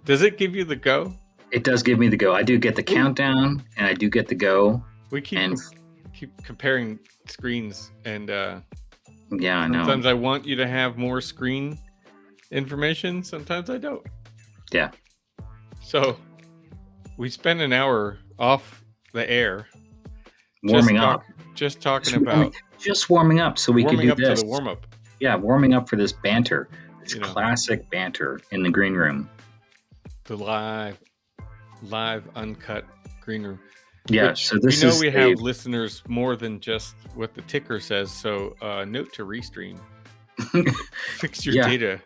Does it give you the go? It does give me the go. I do get the countdown, and I do get the go. We keep comparing screens, and yeah, I know. Sometimes I want you to have more screen information. Sometimes I don't. Yeah. So we spend an hour off the air, warming up, just talking about warming up, so we could do this. To the warm up. Yeah, warming up for this banter, this classic banter in the green room. The live, uncut green room. Yeah, which so this we have listeners more than just what the ticker says. So note to restream. Fix your data.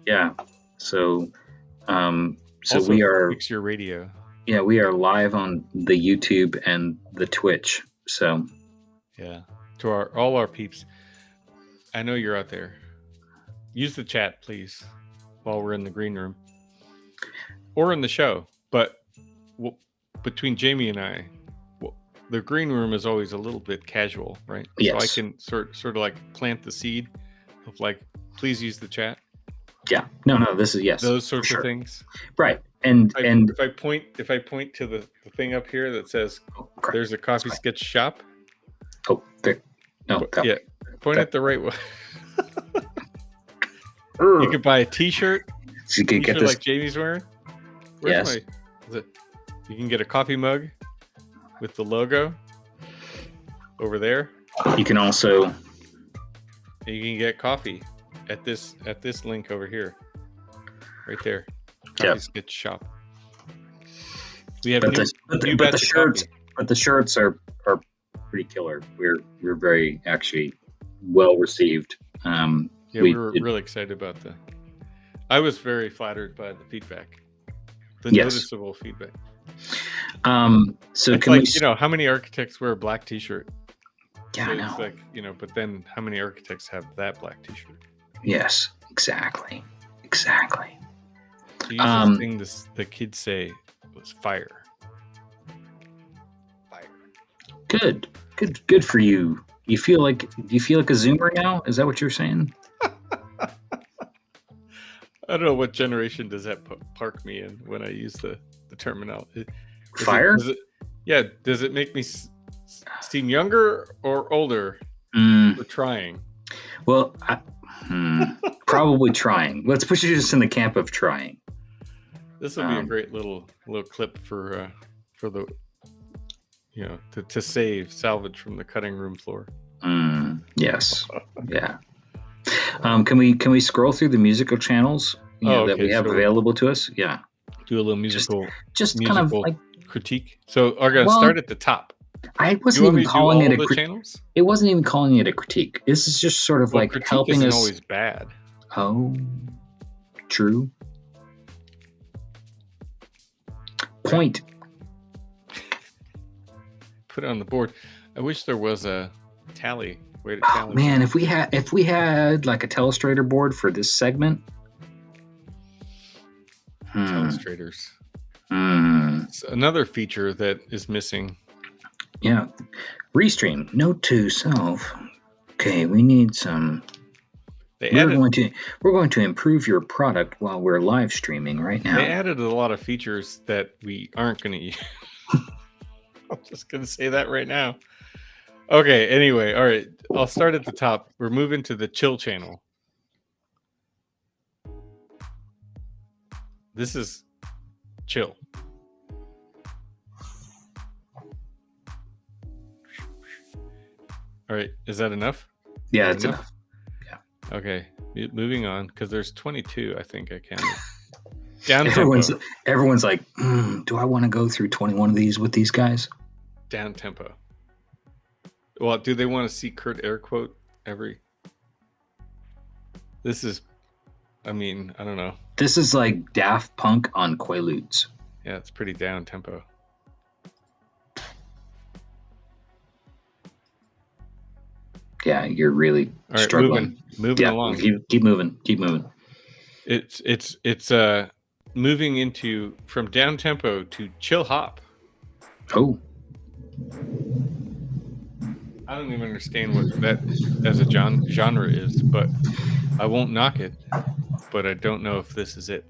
Yeah. So also we are fix your radio. Yeah, we are live on the YouTube and the Twitch. So yeah, to all our peeps. I know you're out there. Use the chat, please, while we're in the green room or in the show. But between Jamie and I, the green room is always a little bit casual, right? Yes. So I can sort of like plant the seed of like, please use the chat. Yeah. No. This is yes. Those sorts of things. Right. And if I point to the thing up here that says there's a coffee sketch shop. Oh, there. No. Yeah. Point at the right way. You could buy a T-shirt. So you can get this like Jamie's wearing. Yes. You can get a coffee mug with the logo over there. You can also. You can get coffee at this link over here, right there. Coffee sketch shop. We have but the shirts are pretty killer. We're very actually well received. We were really excited about I was very flattered by the feedback, noticeable feedback. So it's like, how many architects wear a black T-shirt? Yeah, so I know. It's like, but then how many architects have that black T-shirt? Yes, exactly. To use this thing the kids say was fire. Good for you. Do you feel like a Zoomer now? Is that what you're saying? I don't know what generation does that park me in when I use the terminology. Fire? Does it make me seem younger or older for trying? Well, probably trying. Let's put you just in the camp of trying. This will be a great little clip for the to salvage from the cutting room floor. Yes. Yeah. Can we scroll through the musical channels that we have available to us? Yeah. Do a little musical kind of like critique. So we're going to start at the top. I wasn't even calling it a channels. It wasn't even calling it a critique. This is just sort of like helping us. Always bad. Oh, true. Point. Put it on the board. I wish there was a tally. Way to tally. Man, if we had like a telestrator board for this segment. Telestrators. It's another feature that is missing. Yeah. Restream. Note to self. Okay, we need some. We're going to improve your product while we're live streaming right now. They added a lot of features that we aren't going to use. I'm just going to say that right now. Okay, anyway, all right. I'll start at the top. We're moving to the chill channel. This is chill. All right, is that enough? Yeah, it's enough. Yeah. Okay, moving on, because there's 22, I think I counted. Down everyone's like, do I want to go through 21 of these with these guys? Down tempo. Well, do they want to see Kurt air quote every? This is, I don't know. This is like Daft Punk on Quaaludes. Yeah, it's pretty down tempo. Yeah, you're really struggling. Moving along. Keep moving. It's moving into from down tempo to chill hop. Oh. I don't even understand what that as a genre is, but I won't knock it. but I don't know if this is it.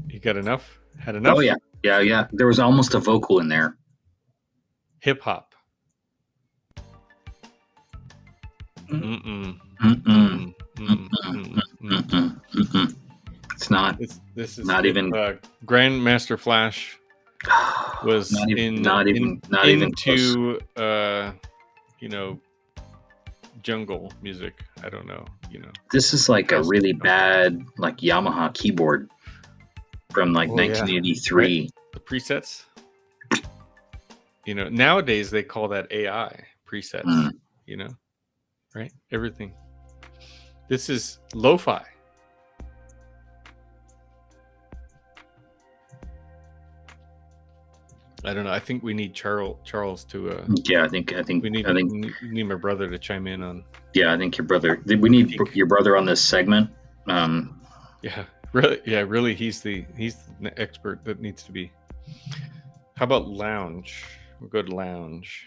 You got enough? Had enough? Oh, yeah. There was almost a vocal in there. Hip hop. It's not. This is not even. Grandmaster Flash was not even into jungle music. I don't know. This is like a really bad like Yamaha keyboard from like 1983. Yeah. Right? The presets. Nowadays they call that AI presets. Right? Everything. This is lo-fi. I don't know. I think we need Charles to. Yeah, I think we need my brother to chime in on. Yeah, I think your brother. We need your brother on this segment. Yeah, really. He's the expert that needs to be. How about lounge? We'll go to lounge.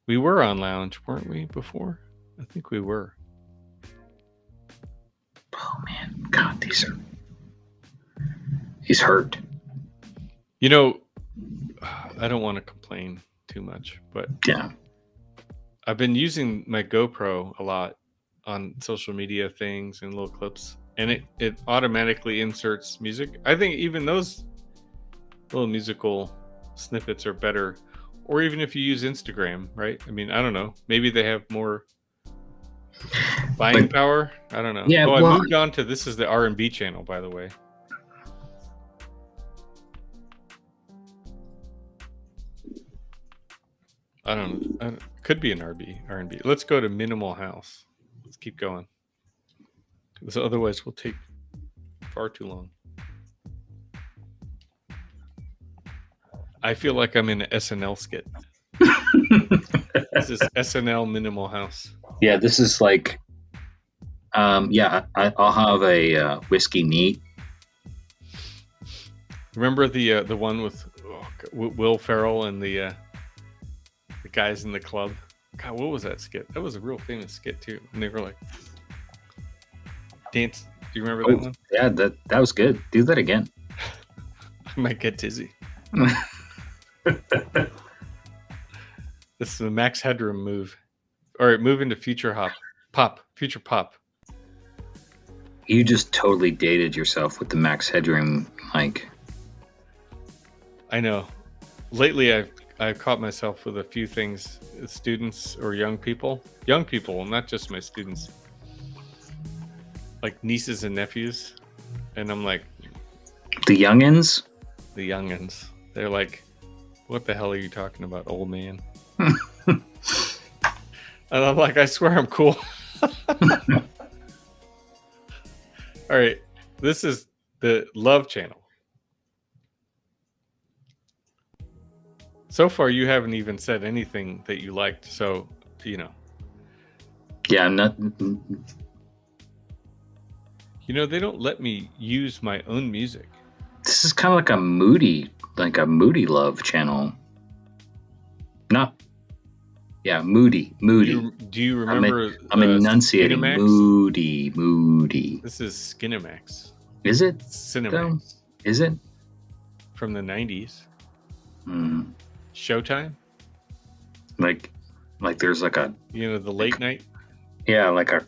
We were on lounge, weren't we, before? I think we were. Oh man, God, he's hurt. I don't want to complain too much, but yeah, I've been using my GoPro a lot on social media things and little clips, and it automatically inserts music. I think even those little musical snippets are better, or even if you use Instagram, right? I mean, I don't know. Maybe they have more buying power. I don't know. Yeah. I moved on to this is the R&B channel, by the way. I don't know. Could be an R&B. Let's go to minimal house. Let's keep going. Because otherwise we'll take far too long. I feel like I'm in an SNL skit. This is SNL minimal house. Yeah, this is like, I'll have a whiskey neat. Remember the one with Will Ferrell and the guys in the club? God, what was that skit? That was a real famous skit too. And they were like dance. Do you remember that one? Yeah, that was good. Do that again. I might get dizzy. This is the Max Headroom move. All right, move into future pop. You just totally dated yourself with the Max Headroom mic. I know. Lately, I've caught myself with a few things. Students or young people, not just my students, like nieces and nephews, and I'm like, the youngins. They're like, what the hell are you talking about, old man? And I'm like, I swear I'm cool. All right, this is the Love channel. So far, you haven't even said anything that you liked, so Yeah, I'm not. They don't let me use my own music. This is kind of like a moody love channel. Moody. Do you remember? I'm enunciating Cinemax? Moody. This is Skinemax. Is it? Cinemax. Though? Is it? From the 90s. Mm. Showtime. Like there's like a. The late night. Yeah, like a.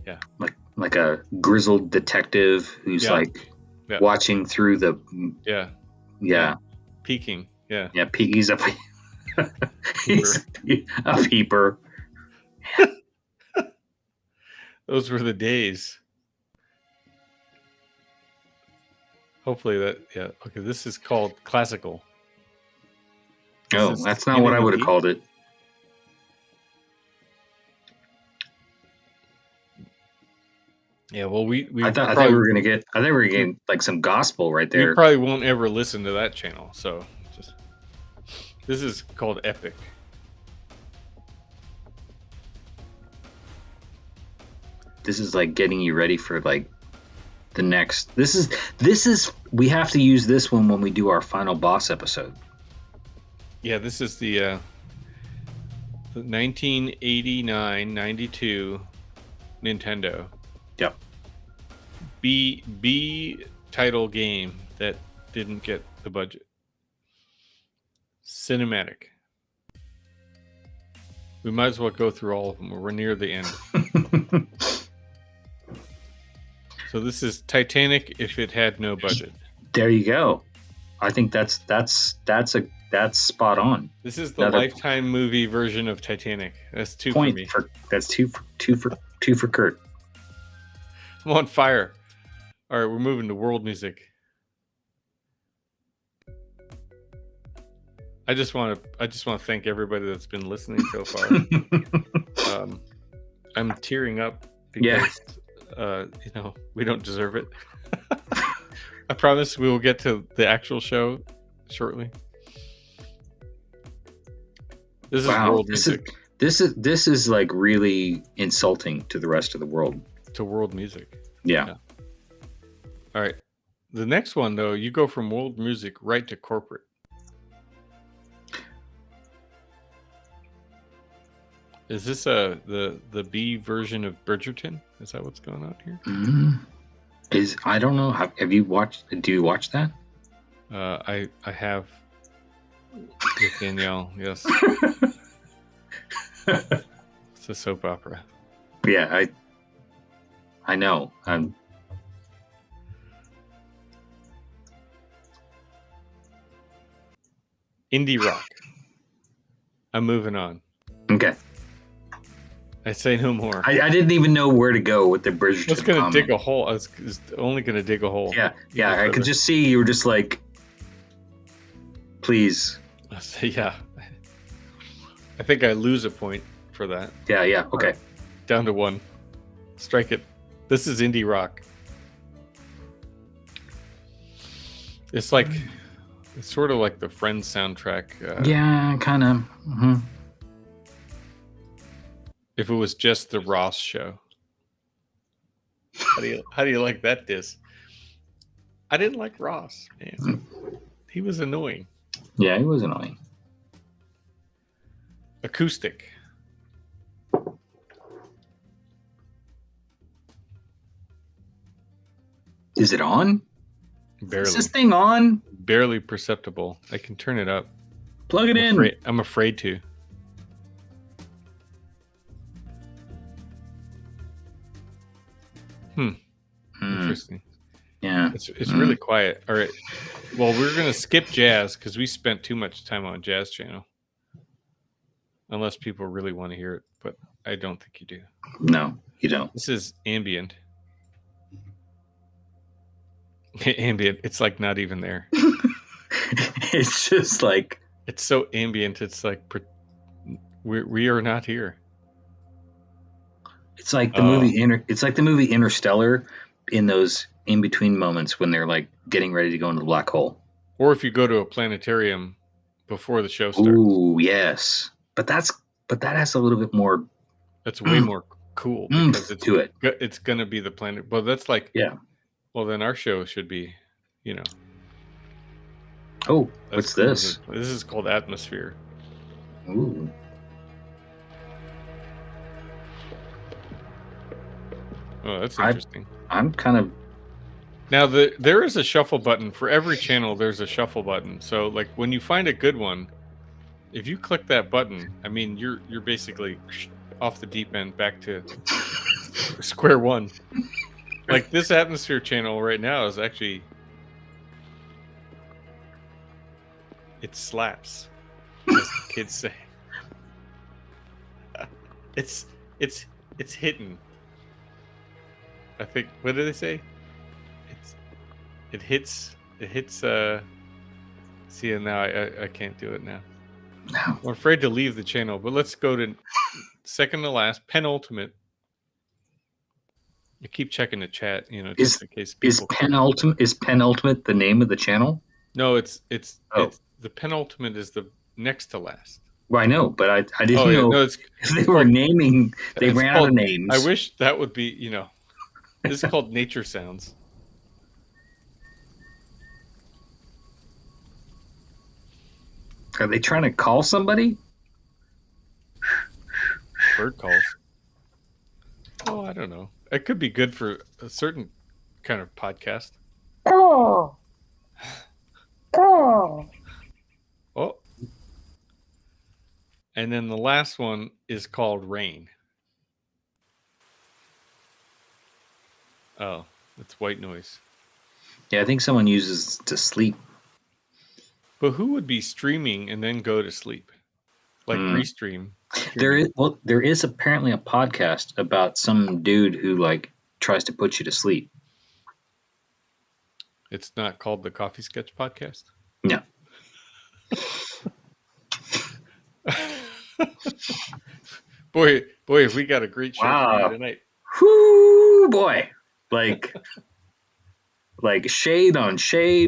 Yeah. Like a grizzled detective who's watching through the. Yeah. Peeking. Yeah. Yeah. He's a. He's a peeper. Those were the days. Hopefully that. Yeah. Okay. This is called classical. That's not what I would have called it. Yeah, well, I thought we were gonna get like some gospel right there. You probably won't ever listen to that channel, so this is called Epic. This is like getting you ready for like the next. This is we have to use this one when we do our final boss episode. Yeah, this is the The 1989-92 Nintendo. Yep. B title game that didn't get the budget. Cinematic. We might as well go through all of them. We're near the end. So this is Titanic if it had no budget. There you go. I think that's spot on. This is the Lifetime movie version of Titanic. That's 2 point for me. That's two for Kurt. I'm on fire. All right, we're moving to world music. I just want to thank everybody that's been listening so far. I'm tearing up because we don't deserve it. I promise we will get to the actual show shortly. This is world music. This is like really insulting to the rest of the world. To world music. Yeah. All right. The next one though, you go from world music right to corporate. Is this the B version of Bridgerton? Is that what's going on here? I don't know. Have you watched? Do you watch that? I have with Danielle. Yes. It's a soap opera. Yeah, I know. Indie rock. I'm moving on. Okay. I say no more. I didn't even know where to go with the Bridgerton. I was going to dig a hole. I was only going to dig a hole. Yeah. I could just see you were just like, please. I say, yeah. I think I lose a point for that. Yeah. Okay. Down to 1. Strike it. This is indie rock. It's like, it's sort of like the Friends soundtrack. Yeah, kind of. Mm-hmm. If it was just the Ross show. How do you like that diss? I didn't like Ross, man. He was annoying. Yeah, he was annoying. Acoustic. Is it on? Barely. Is this thing on? Barely perceptible. I can turn it up. Plug it in. I'm afraid to. Interesting. Yeah. It's really quiet. All right. Well, we're going to skip jazz because we spent too much time on Jazz Channel. Unless people really want to hear it, but I don't think you do. No, you don't. This is ambient. Ambient. It's like not even there. It's just like... It's so ambient. It's like we are not here. It's like the movie It's like the movie Interstellar in those in-between moments when they're like getting ready to go into the black hole. Or if you go to a planetarium before the show starts. Ooh, yes. But that has a little bit more. That's way more cool because it's going to be the planet. Well, that's like, yeah. Well, then our show should be, Oh, what's cool. This? This is called Atmosphere. Ooh. Oh, that's interesting. I'm kind of. Now there is a shuffle button for every channel. There's a shuffle button. So like when you find a good one, if you click that button, I mean you're basically off the deep end back to square one. Like this Atmosphere channel right now is actually it slaps, as the kids say. It's hitting. I think, what did they say? It hits see, and now I can't do it now. No. I'm afraid to leave the channel, but let's go to second to last, penultimate. I keep checking the chat, just in case people. Is penultimate the name of the channel? No, it's the penultimate is the next to last. Well, I know, but I didn't know if they were naming. They ran out of names. I wish that would be, This is called Nature Sounds. Are they trying to call somebody? bird calls. Oh, I don't know. It could be good for a certain kind of podcast. Oh. Oh. Oh. And then the last one is called rain. Oh, it's white noise. Yeah, I think someone uses to sleep. But who would be streaming and then go to sleep? Like restream. There is apparently a podcast about some dude who like tries to put you to sleep. It's not called the Coffee Sketch Podcast? No. boy, if we got a great show for you tonight. Whoo, boy. Like shade on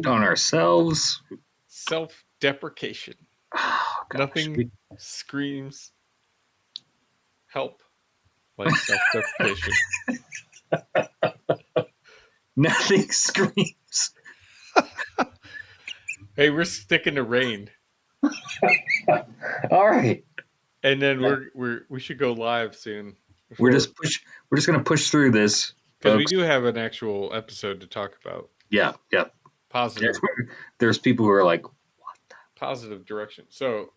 ourselves. Self-deprecation. Oh, nothing screams help like self-deprecation. Nothing screams. Hey, we're sticking to rain. All right. And then we should go live soon. We're just gonna push through this because we do have an actual episode to talk about. Yeah. Positive. There's people who are like, what? Positive direction. So,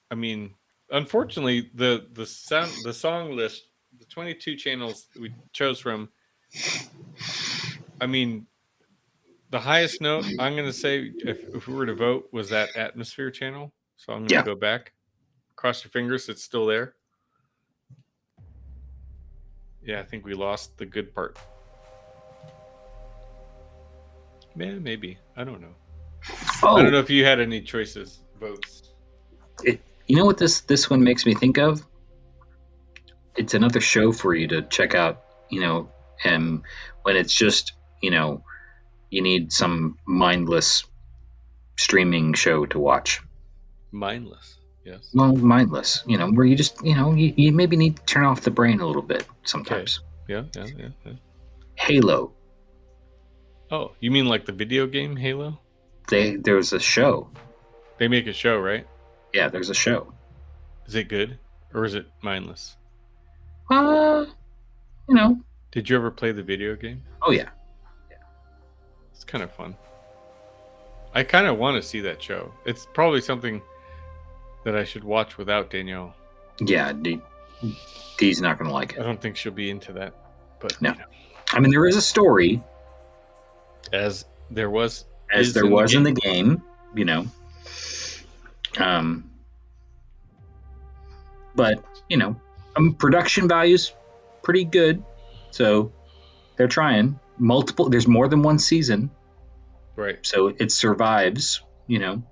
I mean, unfortunately, the song list, the 22 channels we chose from. I mean, the highest note I'm going to say, if we were to vote, was that atmosphere channel. So I'm going to go back. Cross your fingers, it's still there. Yeah, I think we lost the good part. Yeah, maybe. I don't know. I don't know if you had any votes. You know what this one makes me think of? It's another show for you to check out, and when it's just, you need some mindless streaming show to watch. Mindless, yes. Well, mindless, where you just, you maybe need to turn off the brain a little bit sometimes. Okay. Yeah. Halo. Oh, you mean like the video game Halo? There's a show. They make a show, right? Yeah, there's a show. Is it good or is it mindless? Did you ever play the video game? Oh yeah. It's kind of fun. I kind of want to see that show. It's probably something that I should watch without Danielle. Yeah, Dee's not going to like it. I don't think she'll be into that. But no. I mean, there is a story. As there was in the game, but production value's pretty good, so they're trying multiple. There's more than one season, right? So it survives, in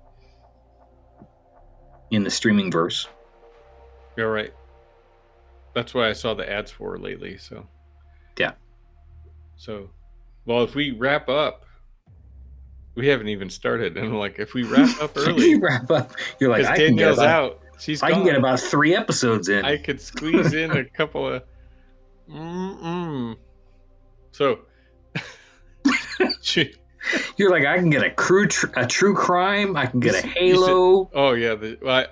the streaming verse. You're right. That's why I saw the ads for lately. So yeah. So, well, if we wrap up, we haven't even started, and I'm like, if we wrap up early, you're like, I Danielle's out. I can get about 3 episodes in. I could squeeze in a couple of. So, you're like, I can get a true crime. I can get a Halo. Oh yeah,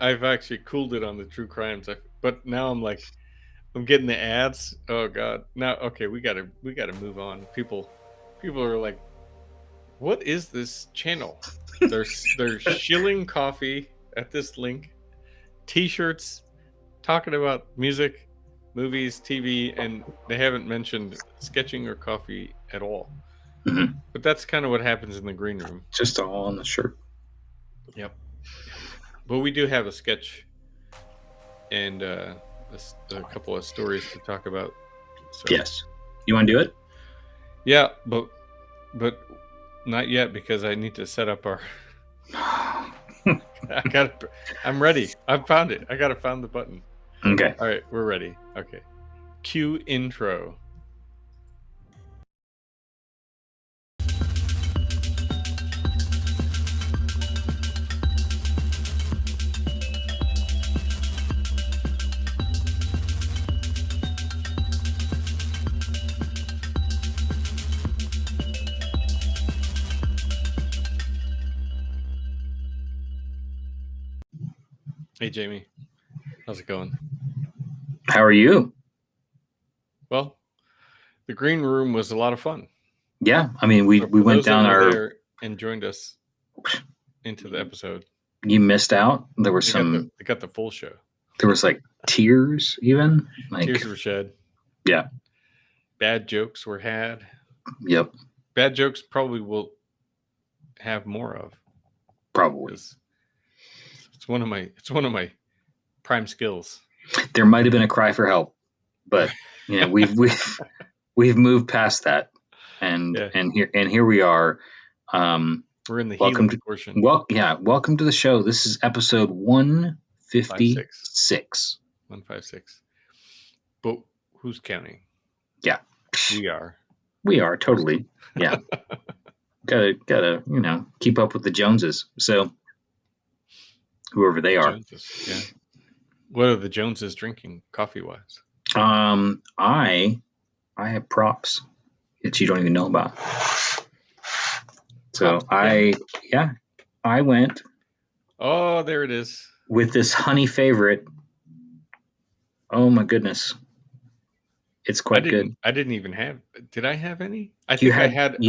I've actually cooled it on the true crimes, but now I'm like, I'm getting the ads. Oh god, now okay, we gotta move on. People are like, what is this channel? They're shilling coffee at this link, T-shirts, talking about music, movies, TV, and they haven't mentioned sketching or coffee at all. Mm-hmm. But that's kind of what happens in the green room. Just all on the shirt. Yep. But we do have a sketch and a couple of stories to talk about. So. Yes. You want to do it? Yeah, but not yet because I need to set up our. I'm ready. I found it. I gotta find the button. Okay. All right, we're ready. Okay. Cue intro. Hey Jamie, how's it going? How are you? Well, the green room was a lot of fun. Yeah, I mean, we So we for went those that down were our. there and joined us into the episode, You missed out. There was they got the full show. like tears, even like. Tears were shed. Yeah. Bad jokes were had. Yep. Bad jokes probably will have more of. Probably. It's one of my prime skills. There might have been a cry for help, but we've moved past that, and Yeah. here we are. We're in the Welcome healing to portion. welcome to the show. This is episode 156. 156. But who's counting? Yeah. We are. We are totally. Yeah. gotta keep up with the Joneses. So whoever they are. Joneses, yeah. What are the Joneses drinking coffee wise? I have props that you don't even know about. So Props I went. Oh, there it is. With this honey favorite. Oh my goodness. It's quite good. I didn't even have. Did I have any? I You think I had it.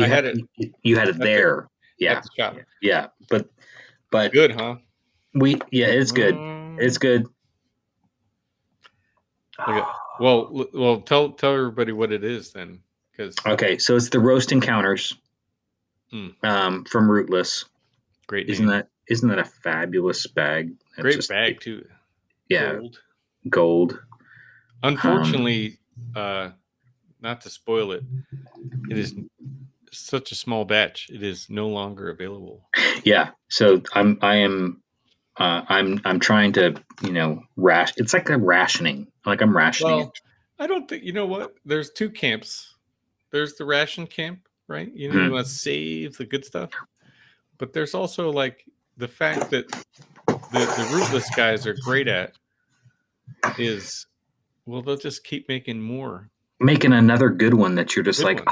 You had it there. At the shop. Yeah. But good, huh? It's good. It's good. Okay. Well, tell everybody what it is then, because okay, so it's the Roast Encounters, from Rootless. Great name. Isn't that a fabulous bag? Great bag too. Yeah, gold. Unfortunately, not to spoil it, it is such a small batch. It is no longer available. Yeah, so I'm trying to It's like a rationing. Like I'm rationing it. I don't think, you know what? There's two camps. There's the ration camp, right? You know, you want to save the good stuff, but there's also like the fact that the Rootless guys are great at is, well, they'll just keep making more. Making another good one that you're just like, oh,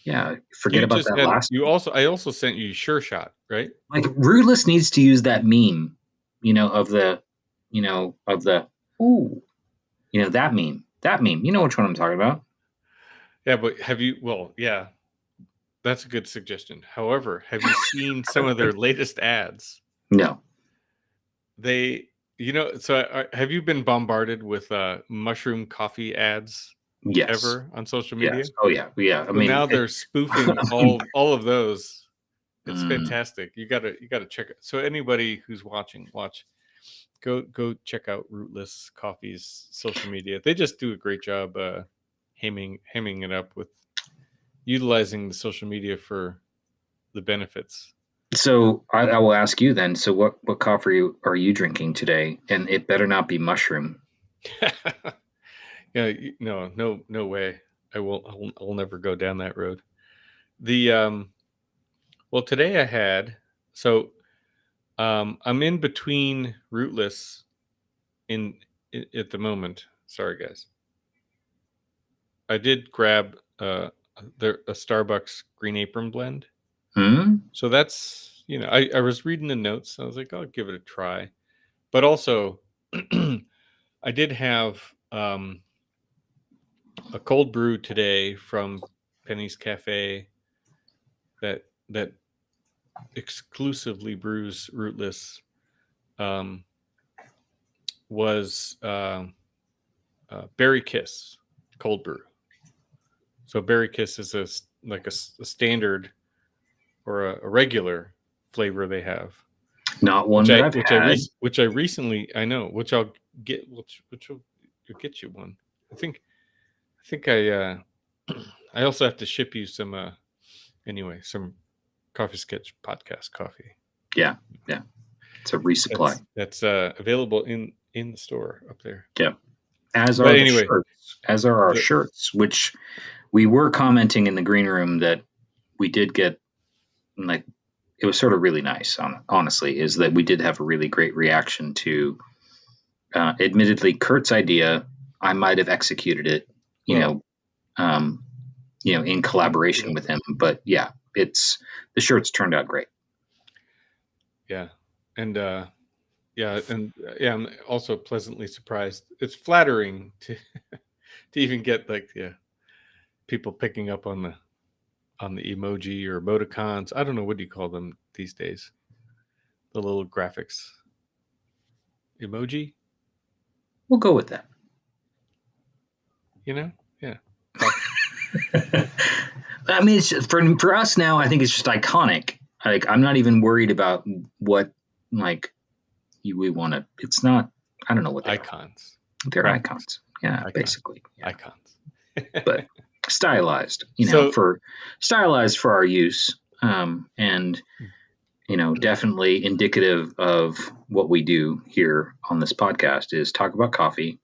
yeah, forget about that last. I also sent you Sure Shot, right? Like Rootless needs to use that meme, of the ooh, that meme. That meme. You know which one I'm talking about. Yeah, but have you? Well, yeah, that's a good suggestion. However, have you seen some of their latest ads? No. So have you been bombarded with mushroom coffee ads? Yes. Ever on social media? Yes. Oh yeah, yeah. I mean, now they're spoofing all of those. It's fantastic. You gotta check it. So anybody who's watching, go check out Rootless Coffee's social media. They just do a great job hemming it up with utilizing the social media for the benefits. So I will ask you then. So what coffee are you drinking today? And it better not be mushroom. Yeah, no way. I'll never go down that road. Well, today I had I'm in between Rootless at the moment. Sorry, guys. I did grab a Starbucks Green Apron blend. So that's, I was reading the notes. I was like, I'll give it a try. But also, I did have a cold brew today from Penny's Cafe that exclusively brews Rootless. Was Berry Kiss cold brew. So Berry Kiss is a standard or a regular flavor they have. Not one that I've had. Which I recently, I know, which I'll get, which will get you one. I think I also have to ship you some some Coffee Sketch podcast coffee. Yeah. It's a resupply. That's available in the store up there. Yeah. As are our shirts, which we were commenting in the green room that we did get, like, it was sort of really nice, honestly, is that we did have a really great reaction to, admittedly, Kurt's idea. I might have executed it, in collaboration with him. But yeah, the shirts turned out great. Yeah. And Yeah, and I'm also pleasantly surprised. It's flattering to to even get like people picking up on the emoji or emoticons. I don't know, what do you call them these days? The little graphics emoji, We'll go with that. Yeah. I mean, it's for us now. I think it's just iconic. Like, I'm not even worried about what we want to. It's not. I don't know what they Icons. are. They're Graphics. icons. Yeah, Icon. basically. Yeah. Icons. But stylized, So- for our use, and definitely indicative of what we do here on this podcast is talk about coffee,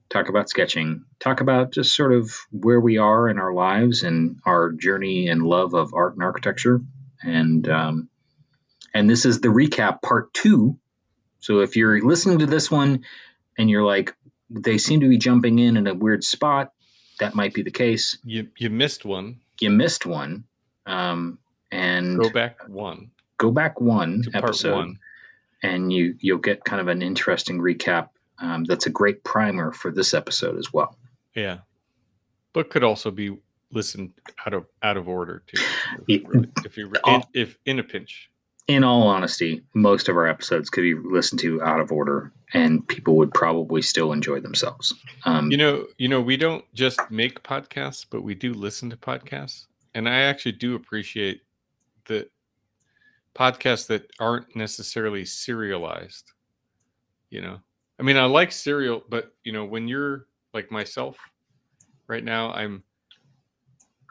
talk about sketching, talk about just sort of where we are in our lives and our journey and love of art and architecture. And this is the recap part 2. So if you're listening to this one and you're like, they seem to be jumping in a weird spot, that might be the case. You missed one. You missed one. And go back one to episode, part 1, and you'll get kind of an interesting recap. That's a great primer for this episode as well. Yeah, but could also be listened out of order too. If in a pinch. In all honesty, most of our episodes could be listened to out of order, and people would probably still enjoy themselves. We don't just make podcasts, but we do listen to podcasts, and I actually do appreciate the podcasts that aren't necessarily serialized. I mean, I like serial, but when you're like myself right now, I'm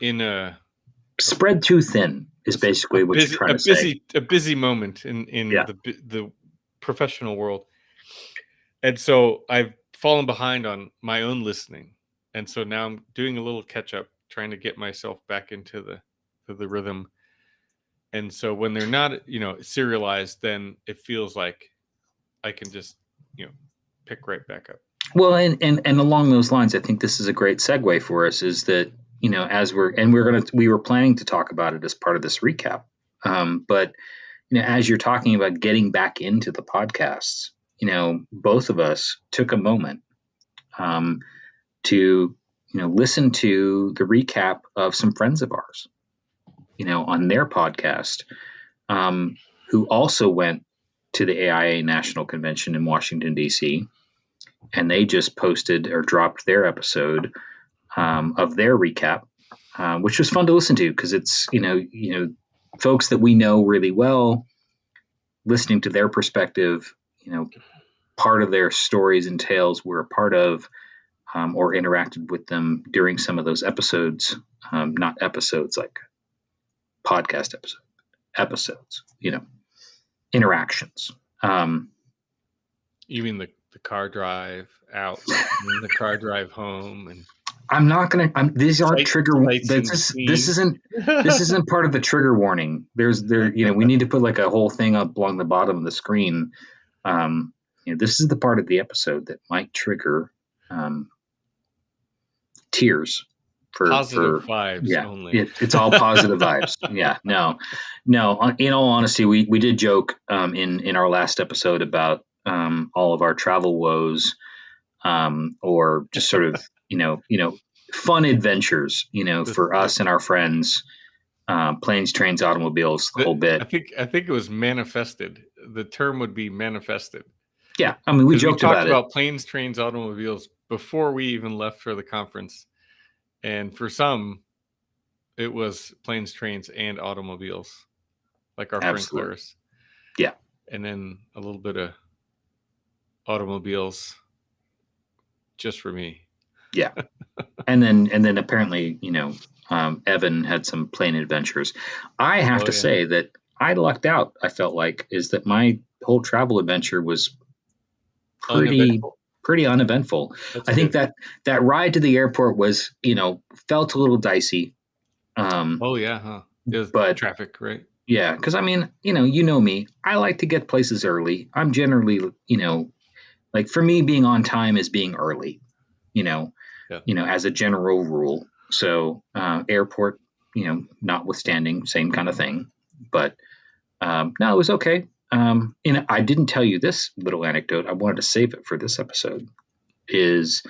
in a spread too thin is basically what you're trying to say. A busy moment in the professional world, and so I've fallen behind on my own listening, and so now I'm doing a little catch up, trying to get myself back into the rhythm. And so when they're not serialized, then it feels like I can just pick right back up. Well, and along those lines, I think this is a great segue for us, is that as we were planning to talk about it as part of this recap, but as you're talking about getting back into the podcasts, both of us took a moment to listen to the recap of some friends of ours, on their podcast, who also went to the AIA National Convention in Washington, D.C., and they just posted or dropped their episode of their recap, which was fun to listen to because it's folks that we know really well, listening to their perspective. Part of their stories and tales we're a part of, or interacted with them during some of those episodes. Not episodes like podcast episodes. Interactions. You mean the car drive out and the car drive home? And I'm not gonna. These aren't trigger. This isn't part of the trigger warning. We need to put like a whole thing up along the bottom of the screen. This is the part of the episode that might trigger tears. Positive vibes only. It's all positive vibes. Yeah, no. In all honesty, we did joke in our last episode about all of our travel woes, or just sort of fun adventures, for us and our friends, planes, trains, automobiles, the whole bit. I think it was manifested. The term would be manifested. Yeah, I mean, we talked about planes, trains, automobiles before we even left for the conference. And for some, it was planes, trains, and automobiles, like our friend Clarice. Yeah. And then a little bit of automobiles just for me. Yeah. and then apparently, Evan had some plane adventures. I have to say that I lucked out, I felt like, is that my whole travel adventure was pretty uneventful. I think that ride to the airport was, felt a little dicey. But traffic, right? Yeah, because I mean, you know me. I like to get places early. I'm generally, like, for me, being on time is being early. As a general rule. So airport, notwithstanding, same kind of thing. But no, it was okay. I didn't tell you this little anecdote. I wanted to save it for this episode. Is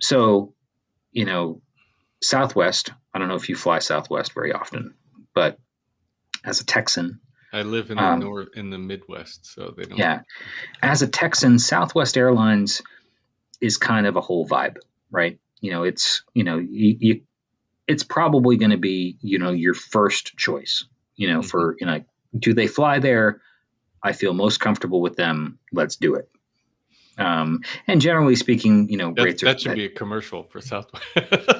so Southwest. I don't know if you fly Southwest very often, but as a Texan, I live in the um, Midwest, so they don't. yeah, as a Texan, Southwest Airlines is kind of a whole vibe, right? It's it's probably going to be your first choice. For do they fly there? I feel most comfortable with them. Let's do it. And generally speaking, rates are That should be a commercial for Southwest.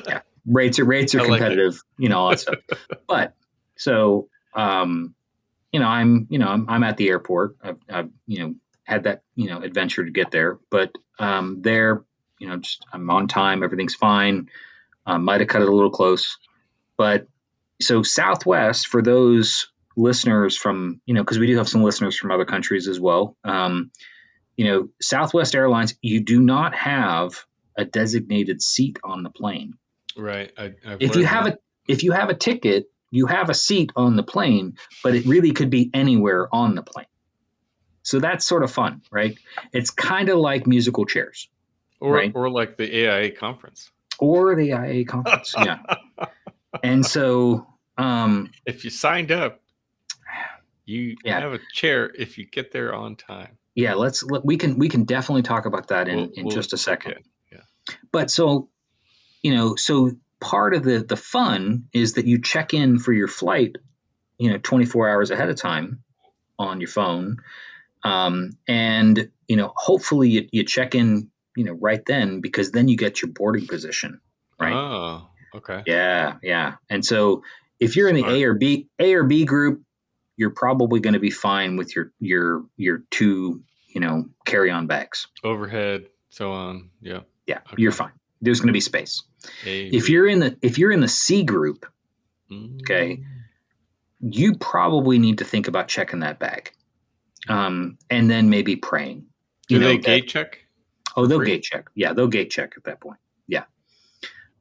yeah, rates are competitive. All that stuff. But so I'm at the airport. I've had that adventure to get there, but there just I'm on time. Everything's fine. Might have cut it a little close, but so Southwest, for those listeners from because we do have some listeners from other countries as well. Southwest Airlines, you do not have a designated seat on the plane. Right. If you have a ticket, you have a seat on the plane, but it really could be anywhere on the plane. So that's sort of fun, right? It's kind of like musical chairs, right? Or like the AIA conference. Yeah. And so, if you signed up, you have a chair if you get there on time. Yeah, we can definitely talk about that in just a second. Yeah. But so part of the fun is that you check in for your flight, 24 hours ahead of time on your phone, and hopefully you check in right then, because then you get your boarding position, right? Oh, okay. Yeah. And so if you're in the A or B group, you're probably going to be fine with your two carry-on bags, overhead, so on. Yeah. Okay. You're fine. There's going to be space. If B. you're in the C group, okay, you probably need to think about checking that bag, and then maybe praying. Do they gate check? Oh, they'll gate check. Yeah, they'll gate check at that point. Yeah,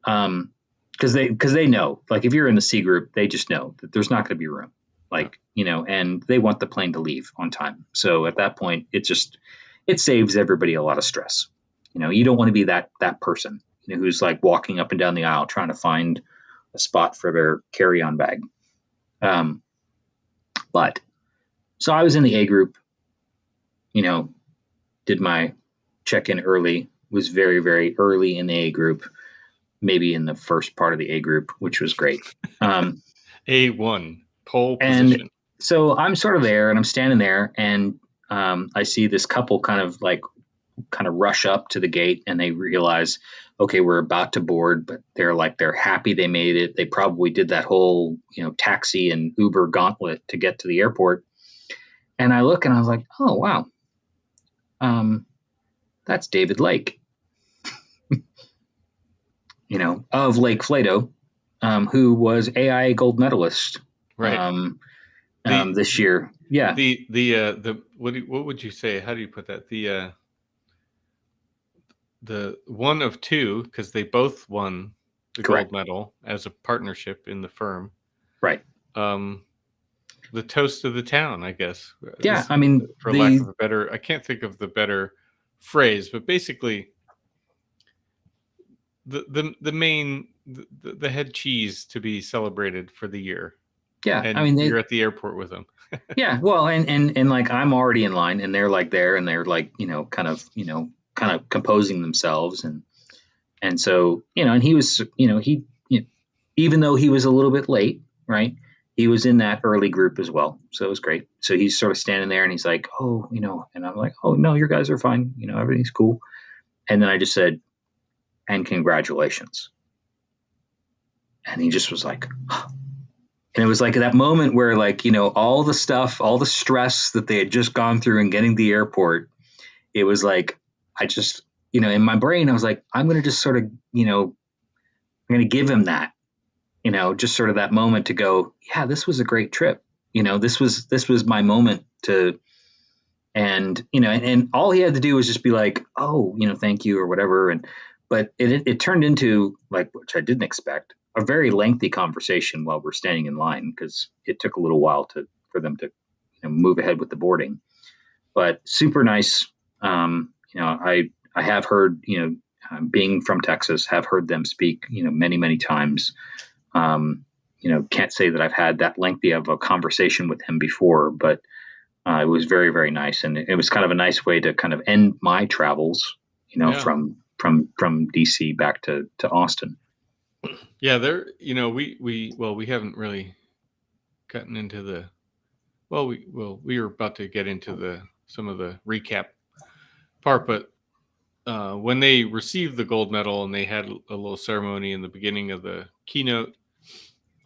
because they know, like, if you're in the C group, they just know that there's not going to be room, and they want the plane to leave on time. So at that point, it saves everybody a lot of stress. You don't want to be that person who's like walking up and down the aisle trying to find a spot for their carry-on bag. But so I was in the A group, did my check-in early, was very, very early in the A group, maybe in the first part of the A group, which was great. A1, pole position. And so I'm sort of there, and I'm standing there, and I see this couple kind of rush up to the gate, and they realize, okay, we're about to board, but they're happy they made it. They probably did that whole, taxi and Uber gauntlet to get to the airport. And I look and I was like, oh, wow. That's David Lake, of Lake Flato, who was AIA gold medalist, right. This year. Yeah. What would you say? How do you put that? The one of two, because they both won the Correct. gold medal as a partnership in the firm. Right. The toast of the town, I guess. Yeah. I mean, for lack of a better, I can't think of the better phrase, but basically the main, the head cheese to be celebrated for the year. Yeah. And I mean, you're at the airport with them. Yeah. Well, and like, I'm already in line, and they're like there, and they're like, kind of composing themselves. And so, and he was, even though he was a little bit late, right, he was in that early group as well. So it was great. So he's sort of standing there, and he's like, oh, and I'm like, oh, no, your guys are fine. Everything's cool. And then I just said, and congratulations. And he just was like, oh. And it was like that moment where, like, all the stuff, all the stress that they had just gone through in getting to the airport, it was like, I just, in my brain, I was like, I'm going to just sort of, I'm going to give him that, just sort of that moment to go, yeah, this was a great trip. This was my moment to, and all he had to do was just be like, oh, thank you or whatever. But it turned into, like, which I didn't expect, a very lengthy conversation while we're standing in line, because it took a little while for them to, move ahead with the boarding. But super nice. I have heard, being from Texas, have heard them speak, many, many times. Can't say that I've had that lengthy of a conversation with him before, but it was very, very nice. And it was kind of a nice way to kind of end my travels, Yeah. from DC back to Austin. Yeah, we haven't really gotten into we were about to get into some of the recap part, but when they received the gold medal and they had a little ceremony in the beginning of the keynote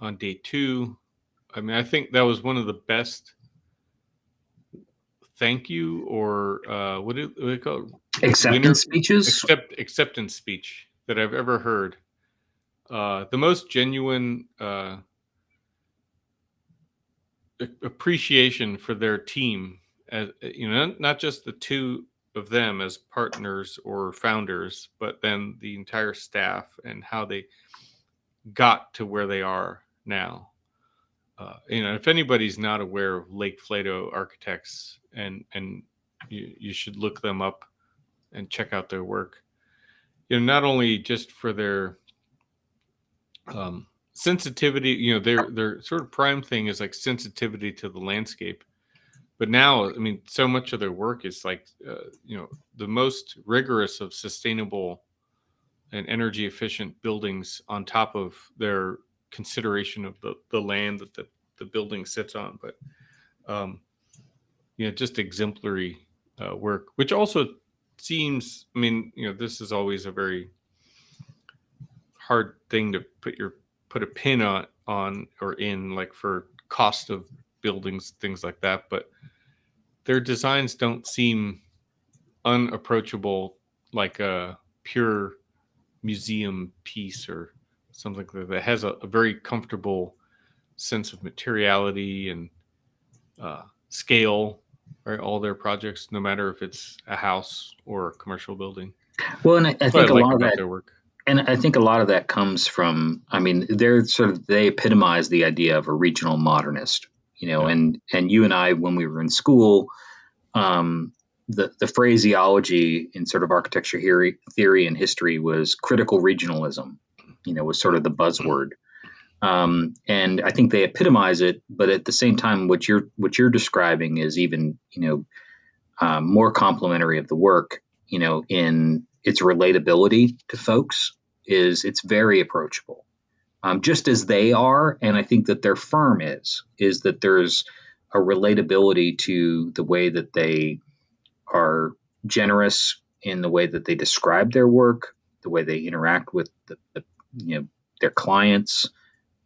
on day 2, I mean, I think that was one of the best thank you, or what do they call it? Acceptance speeches. Acceptance speech that I've ever heard. The most genuine appreciation for their team, as not just the two of them as partners or founders, but then the entire staff and how they got to where they are now. If anybody's not aware of Lake Flato Architects, and you should look them up and check out their work. Not only just for their sensitivity, their sort of prime thing is like sensitivity to the landscape. But now, I mean, so much of their work is like, the most rigorous of sustainable and energy efficient buildings on top of their consideration of the land that the building sits on. But, just exemplary work, which also seems, I mean, this is always a very hard thing to put a pin on or in, like for cost of buildings, things like that. But their designs don't seem unapproachable, like a pure museum piece or something like that has a very comfortable sense of materiality and scale, right? All their projects, no matter if it's a house or a commercial building. Well, and I think a lot of that, their work. And I think a lot of that comes from, I mean, they epitomize the idea of a regional modernist, Yeah. and you and I, when we were in school, the phraseology in sort of architecture theory and history was critical regionalism, was sort of the buzzword. And I think they epitomize it, but at the same time, what you're describing is even, more complementary of the work, in its relatability to folks. It's very approachable, just as they are. And I think that their firm is that there's a relatability to the way that they are generous in the way that they describe their work, the way they interact with their clients,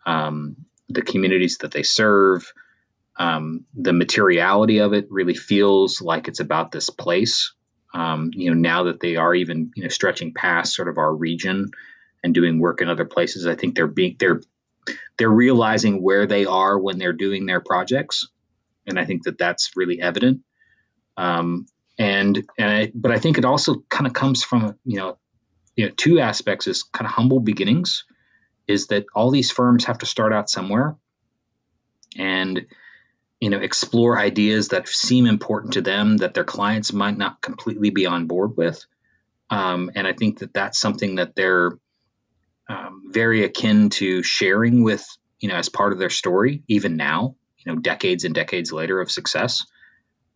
the communities that they serve. The materiality of it really feels like it's about this place. Now that they are even stretching past sort of our region and doing work in other places, I think they're realizing where they are when they're doing their projects, and I think that that's really evident. But I think it also kind of comes from two aspects: is kind of humble beginnings, is that all these firms have to start out somewhere, and explore ideas that seem important to them that their clients might not completely be on board with. And I think that that's something that they're very akin to sharing with, as part of their story, even now, decades and decades later of success.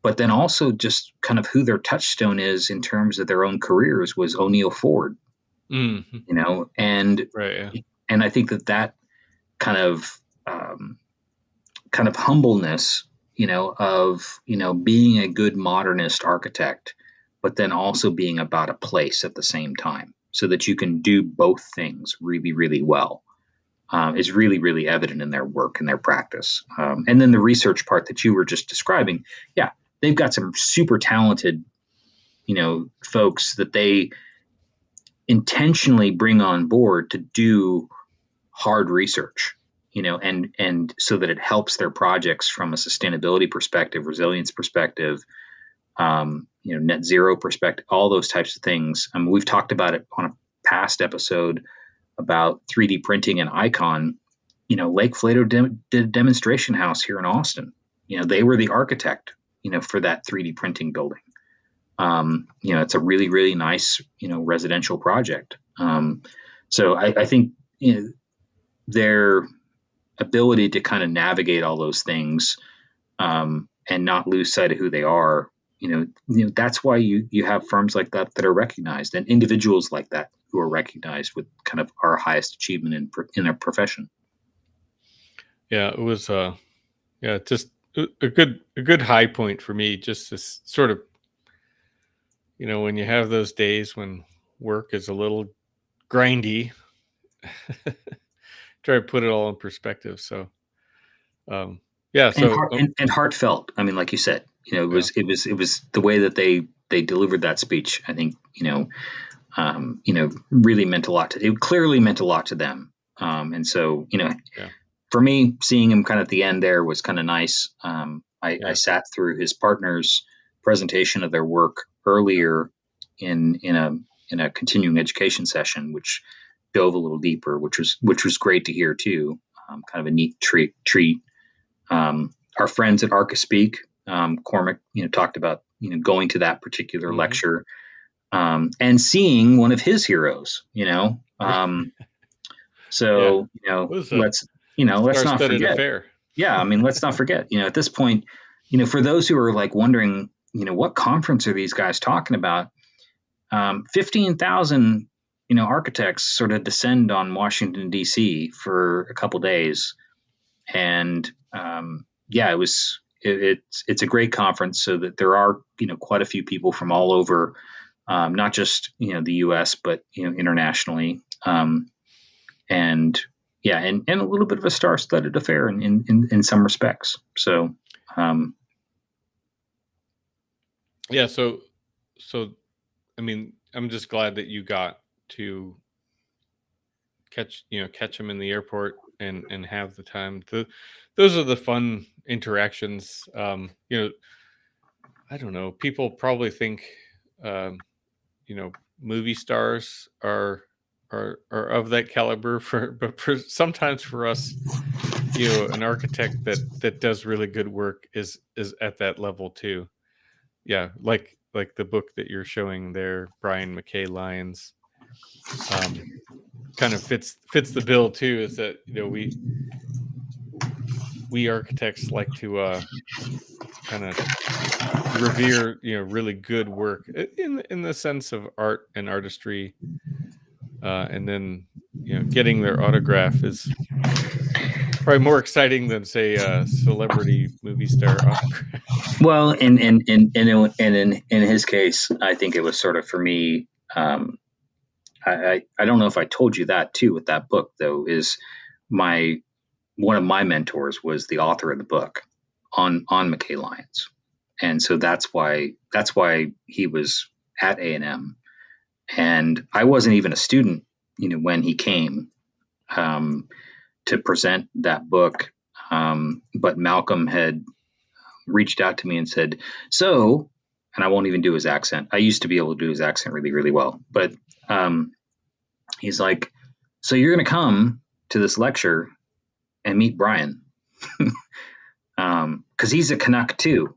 But then also just kind of who their touchstone is in terms of their own careers was O'Neill Ford, Mm-hmm. And Right, yeah. And I think that kind of humbleness, of being a good modernist architect, but then also being about a place at the same time, so that you can do both things really, really well, is really, really evident in their work and their practice. And then the research part that you were just describing, yeah, they've got some super talented, folks that they intentionally bring on board to do hard research, and so that it helps their projects from a sustainability perspective, resilience perspective, net zero perspective, all those types of things. I mean, we've talked about it on a past episode about 3D printing and Icon. Lake Flato did a demonstration house here in Austin, they were the architect, for that 3D printing building. It's a really, really nice, residential project. So I think, their ability to kind of navigate all those things, and not lose sight of who they are, that's why you have firms like that are recognized, and individuals like that who are recognized with kind of our highest achievement in a profession. Yeah, it was just a good high point for me, just this sort of, when you have those days when work is a little grindy, try to put it all in perspective. So, yeah, and, so and heartfelt. I mean, like you said, it yeah, was the way that they delivered that speech. I think, really meant a lot it clearly meant a lot to them. And so, yeah, for me, seeing him kind of at the end there was kind of nice. I yeah, sat through his partner's presentation of their work earlier in a continuing education session, which dove a little deeper, which was great to hear too. Kind of a neat treat. Our friends at Archispeak, Cormac, talked about going to that particular hmm lecture, and seeing one of his heroes. yeah. So It was a let's not star-studded forget. affair. Yeah, I mean, let's not forget. At this point, for those who are like wondering, what conference are these guys talking about? 15,000, architects sort of descend on Washington D.C. for a couple days, and yeah, it's a great conference. So that there are quite a few people from all over, not just the U.S. but internationally, and yeah, and a little bit of a star-studded affair in some respects. So um, Yeah, so I mean, I'm just glad that you got to catch him in the airport and have the time. Those are the fun interactions. I don't know. People probably think, um, movie stars are of that caliber but sometimes for us, an architect that does really good work is at that level too. Yeah, like the book that you're showing there, Brian McKay Lyons, um, kind of fits the bill too. Is that we architects like to kind of revere really good work in the sense of art and artistry, and then getting their autograph is probably more exciting than say a celebrity movie star autograph. well, and in his case, I think it was sort of for me. I don't know if I told you that too with that book though. Is my one of my mentors was the author of the book on McKay Lyons, and so that's why he was at A&M, and I wasn't even a student, when he came, um, to present that book. But Malcolm had reached out to me and said, "So," and I won't even do his accent. I used to be able to do his accent really, really well, but um, he's like, "So you're going to come to this lecture and meet Brian, because he's a Canuck too."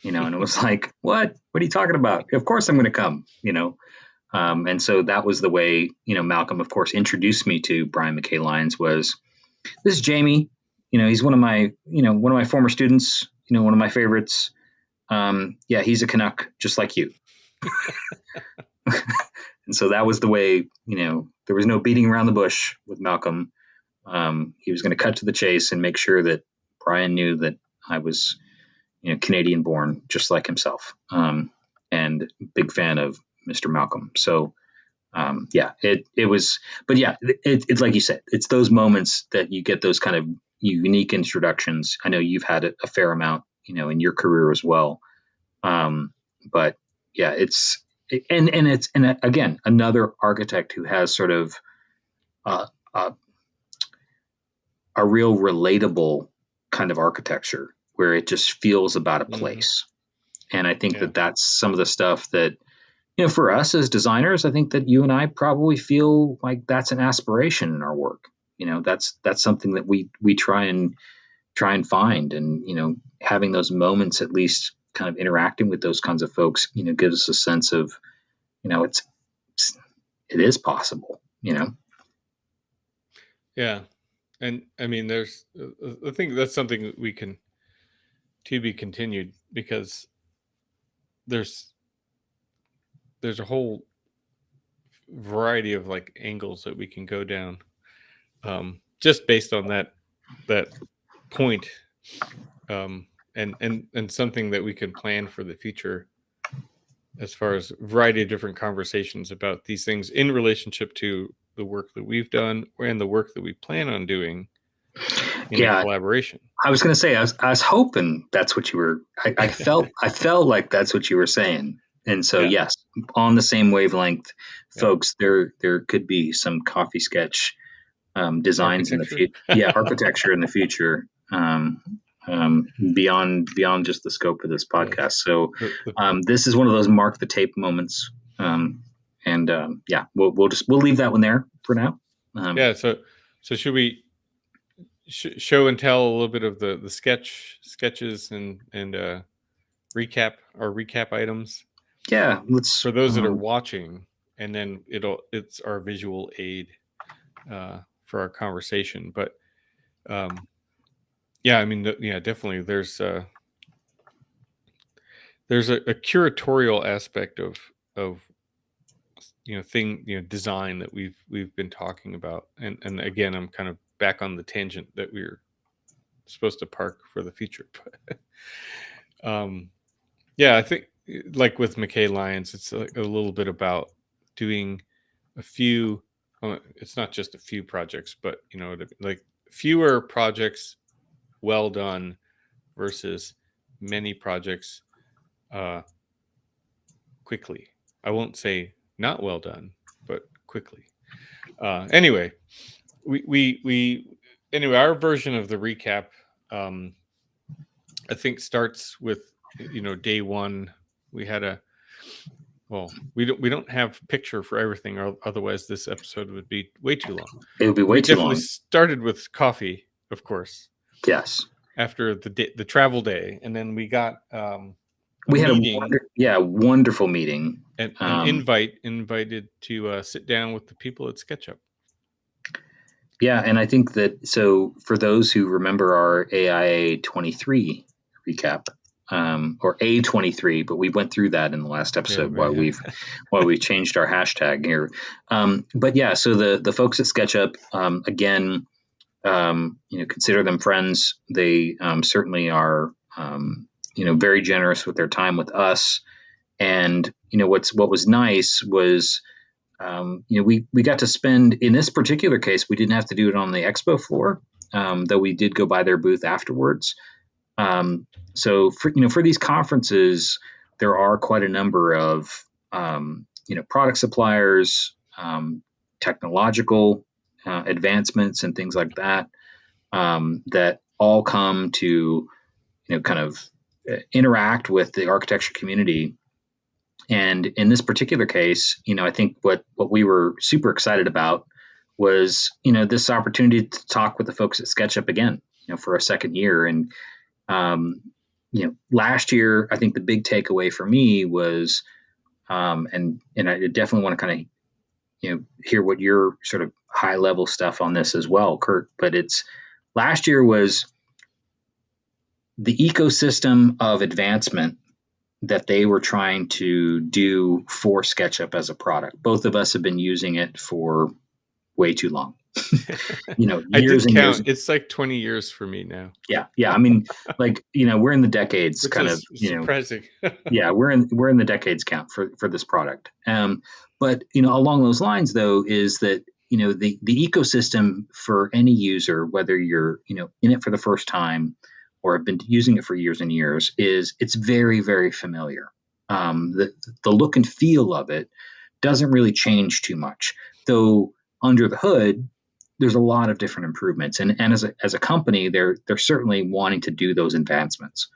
And it was like, "What? What are you talking about? Of course I'm going to come." And so that was the way, Malcolm, of course, introduced me to Brian McKay Lyons. Was this is Jamie? He's one of my former students. One of my favorites. Yeah, he's a Canuck, just like you. And so that was the way. There was no beating around the bush with Malcolm. He was going to cut to the chase and make sure that Brian knew that I was, Canadian born, just like himself, and big fan of Mr. Malcolm. So yeah, it was, but yeah, it's like you said, it's those moments that you get those kind of unique introductions. I know you've had a fair amount, in your career as well. But yeah, and again, another architect who has sort of uh, uh, a real relatable kind of architecture where it just feels about a Hmm. place. And I think Yeah, that that's some of the stuff that, for us as designers, I think that you and I probably feel like that's an aspiration in our work. That's something that we try and try and find, and having those moments, at least kind of interacting with those kinds of folks, gives us a sense of, it is possible. Yeah. And I mean, I think that's something we can to be continued, because there's a whole variety of like angles that we can go down, just based on that point, and something that we can plan for the future, as far as a variety of different conversations about these things in relationship to the work that we've done and the work that we plan on doing in a Yeah, collaboration. I was going to say, I was hoping that's what you were. I felt like that's what you were saying, and so Yeah. yes, on the same wavelength, Yeah. folks. There could be some coffee sketch designs in the Architecture. future. Yeah, architecture in the future, beyond just the scope of this Yes. podcast. So The this is one of those mark the tape moments, and yeah, we'll leave that one there for now. Yeah. So should we show and tell a little bit of the sketches and recap items Yeah, let's. for those that are watching, and then it's our visual aid for our conversation. But yeah, I mean, yeah, definitely there's a curatorial aspect of design that we've been talking about, and again, I'm kind of back on the tangent that we're supposed to park for the future. But yeah, I think, like with McKay Lyons, it's a little bit about doing a few. It's not just a few projects, but like fewer projects well done versus many projects quickly. I won't say not well done, but quickly. Anyway, anyway, our version of the recap, I think, starts with day one. We had we don't have picture for everything, or otherwise this episode would be way too long. It would be way We too definitely long. started with coffee, of course. Yes. After the travel day, and then we got We had meeting, wonderful meeting. an invited to sit down with the people at SketchUp. Yeah, and I think that, so for those who remember our AIA 23 recap, or A23, but we went through that in the last episode while we've changed our hashtag here. But yeah, so the folks at SketchUp, again, consider them friends. They certainly are, very generous with their time with us. And what was nice was, we got to spend, in this particular case, we didn't have to do it on the expo floor, though we did go by their booth afterwards. So for these conferences, there are quite a number of product suppliers, technological advancements, and things like that, that all come to kind of interact with the architecture community. And in this particular case, I think what we were super excited about was, this opportunity to talk with the folks at SketchUp again, for a second year. And, last year, I think the big takeaway for me was, and I definitely want to kind of, hear what your sort of high level stuff on this as well, Kurt, but last year was the ecosystem of advancement that they were trying to do for SketchUp as a product. Both of us have been using it for way too long. I Years did and count. years. It's like 20 years for me now. Yeah. I mean, we're in the decades, Which kind is of. surprising. Yeah, we're in the decades count for this product. But along those lines, though, is that the ecosystem for any user, whether you're in it for the first time or have been using it for years and years, it's very, very familiar. The look and feel of it doesn't really change too much, though under the hood there's a lot of different improvements, and as a company, they're certainly wanting to do those advancements.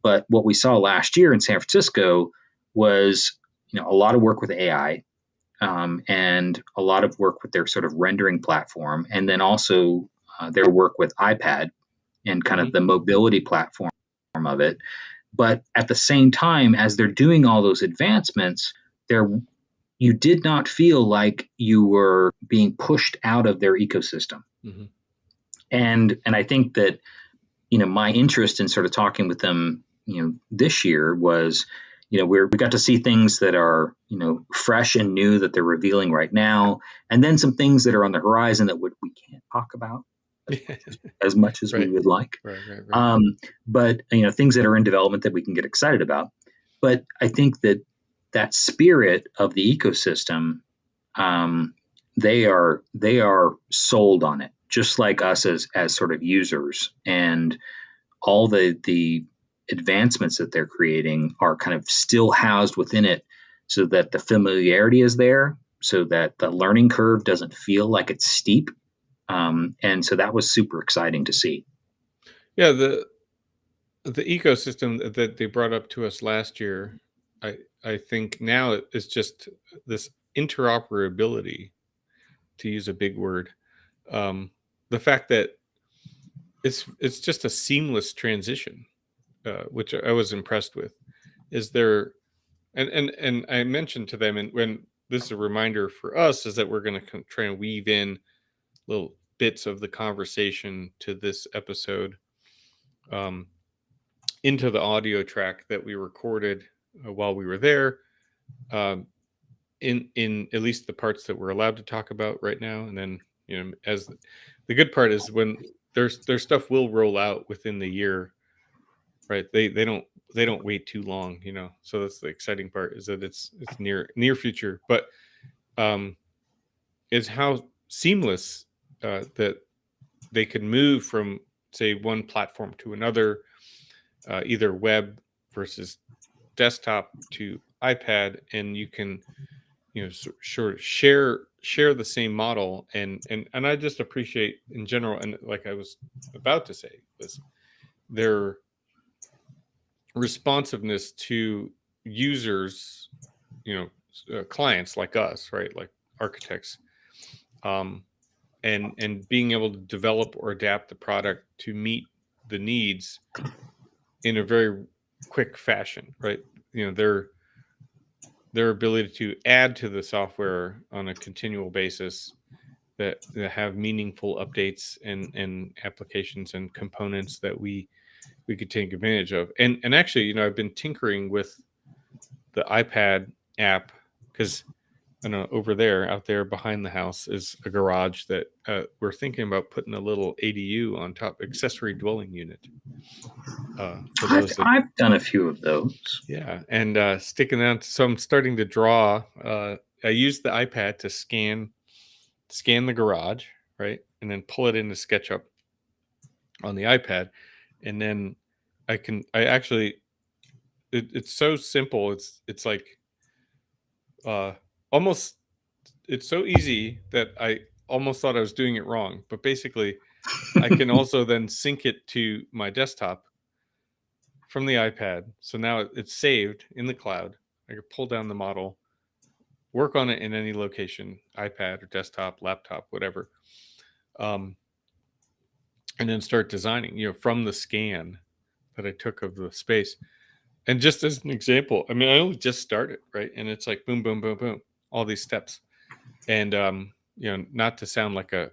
But what we saw last year in San Francisco was a lot of work with AI, and a lot of work with their sort of rendering platform, and then also their work with iPad, and kind of the mobility platform of it. But at the same time, as they're doing all those advancements, you did not feel like you were being pushed out of their ecosystem. Mm-hmm. And I think that, my interest in sort of talking with them, this year was, we got to see things that are, fresh and new that they're revealing right now, and then some things that are on the horizon that we can't talk about as much as we would like. Right. But things that are in development that we can get excited about. But I think that spirit of the ecosystem, they are sold on it, just like us as sort of users, and all the advancements that they're creating are kind of still housed within it, so that the familiarity is there, so that the learning curve doesn't feel like it's steep. And so that was super exciting to see. Yeah, the ecosystem that they brought up to us last year, I think now it's just this interoperability, to use a big word. The fact that it's just a seamless transition, which I was impressed with. Is there, and I mentioned to them, and when this is a reminder for us, is that we're going to try and weave in little bits of the conversation to this episode, into the audio track that we recorded while we were there, in at least the parts that we're allowed to talk about right now. And then, as the good part is, when there's stuff will roll out within the year, right? They don't wait too long, so that's the exciting part, is that it's near future. But is how seamless that they can move from, say, one platform to another, either web versus desktop to iPad, and you can, sort of share the same model. And I just appreciate in general, and like I was about to say, was their responsiveness to users, clients like us, right? Like architects, and being able to develop or adapt the product to meet the needs in a very quick fashion, right? Their ability to add to the software on a continual basis, that have meaningful updates and applications and components that we could take advantage of. And actually, I've been tinkering with the iPad app, because I know out there behind the house is a garage that we're thinking about putting a little ADU on top, accessory dwelling unit. For those I've done a few of those. Yeah, and sticking out. So I'm starting to draw. I use the iPad to scan the garage, right, and then pull it into SketchUp on the iPad, and then I actually, it's so simple. It's like almost, it's so easy that I almost thought I was doing it wrong. But basically, I can also then sync it to my desktop from the iPad. So now it's saved in the cloud. I can pull down the model, work on it in any location, iPad or desktop, laptop, whatever, and then start designing, from the scan that I took of the space. And just as an example, I mean, I only just started, right? And it's like boom, boom, boom, boom, all these steps. And, not to sound like a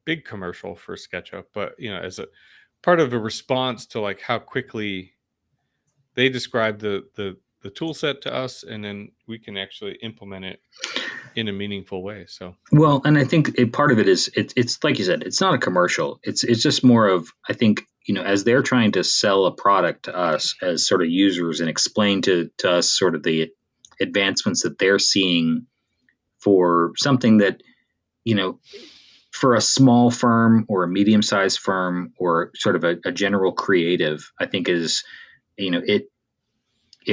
big commercial for SketchUp, but, as a part of a response to like how quickly they describe the tool set to us, and then we can actually implement it in a meaningful way. So, well, and I think part of it is it's like you said, it's not a commercial. It's just more of, I think, as they're trying to sell a product to us as sort of users, and explain to us sort of the advancements that they're seeing for something that, for a small firm or a medium-sized firm or sort of a general creative, I think is, it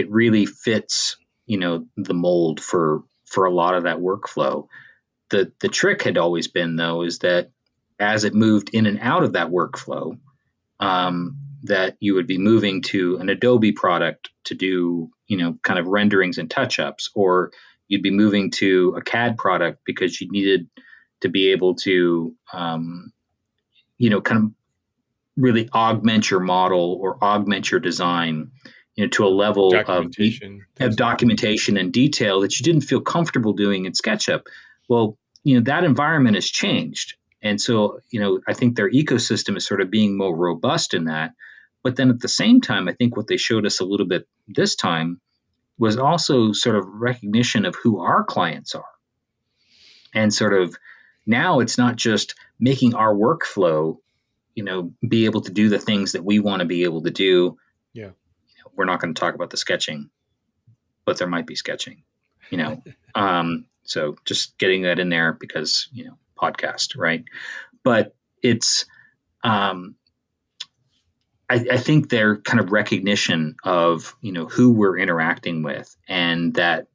really fits, the mold for a lot of that workflow. The trick had always been, though, is that as it moved in and out of that workflow, that you would be moving to an Adobe product to do, kind of renderings and touch-ups, or you'd be moving to a CAD product because you needed to be able to, kind of really augment your model or augment your design, to a level Documentation, of things like that. documentation and detail that you didn't feel comfortable doing in SketchUp. Well, that environment has changed. And so, I think their ecosystem is sort of being more robust in that. But then at the same time, I think what they showed us a little bit this time was also sort of recognition of who our clients are. And sort of now it's not just making our workflow, be able to do the things that we want to be able to do. Yeah. We're not going to talk about the sketching, but there might be sketching, so just getting that in there because, podcast, right? But it's, I think their kind of recognition of, who we're interacting with, and that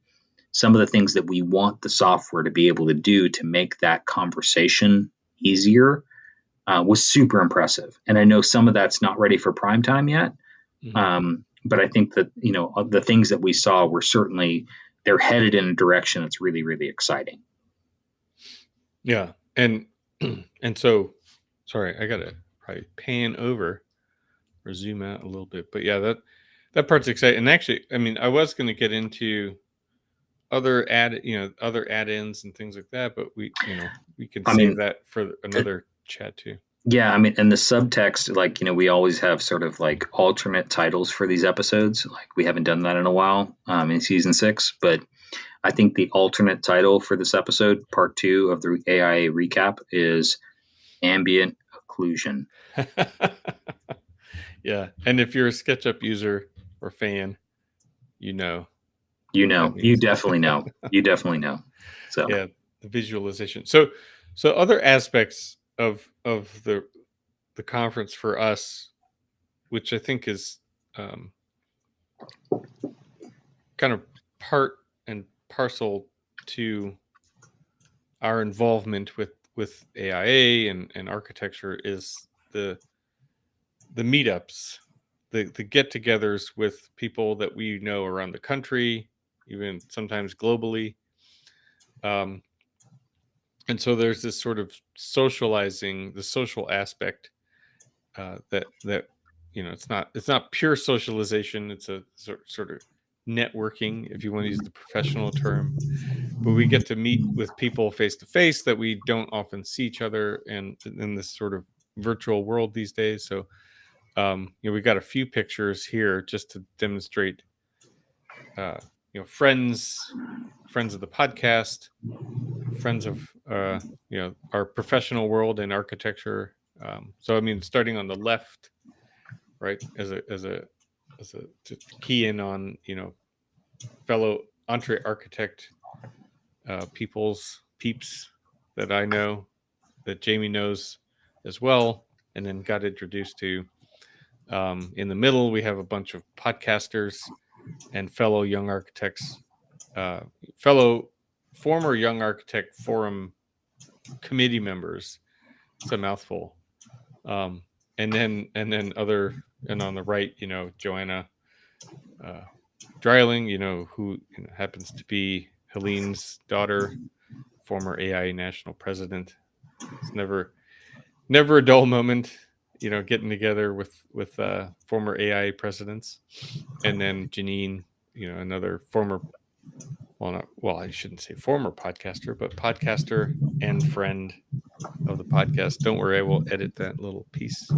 some of the things that we want the software to be able to do to make that conversation easier was super impressive. And I know some of that's not ready for prime time yet. But I think that, the things that we saw were certainly, they're headed in a direction that's really, really exciting. Yeah. And so, sorry, I got to probably pan over or zoom out a little bit. But yeah, that part's exciting. And actually, I mean, I was going to get into other add-ins and things like that, but we can save that for another chat too. Yeah, I mean, and the subtext, like, we always have sort of like alternate titles for these episodes. Like, we haven't done that in a while in season 6, but I think the alternate title for this episode, part 2 of the AIA recap, is Ambient Occlusion. Yeah, and if you're a SketchUp user or fan, you definitely know. You definitely know. So yeah, the visualization. So other aspects of the conference for us, which I think is kind of part and parcel to our involvement with AIA and architecture, is the meetups, the get-togethers with people that we know around the country, even sometimes globally. And so there's this sort of socializing, the social aspect that it's not pure socialization. It's a sort of networking, if you want to use the professional term. But we get to meet with people face to face that we don't often see each other in this sort of virtual world these days. So we got a few pictures here just to demonstrate friends of the podcast, friends of our professional world in architecture. So I mean, starting on the left, right, as a to key in on fellow entree architect peeps that I know, that Jamie knows as well, and then got introduced to. In the middle, we have a bunch of podcasters and fellow young architects, fellow former Young Architect Forum committee members. It's a mouthful. And then other, and on the right, Joanna Dreiling, who happens to be Helene's daughter, former AIA national president. It's never a dull moment, getting together with former AIA presidents. And then Janine, another former, I shouldn't say former podcaster, but podcaster and friend of the podcast. Don't worry, I will edit that little piece.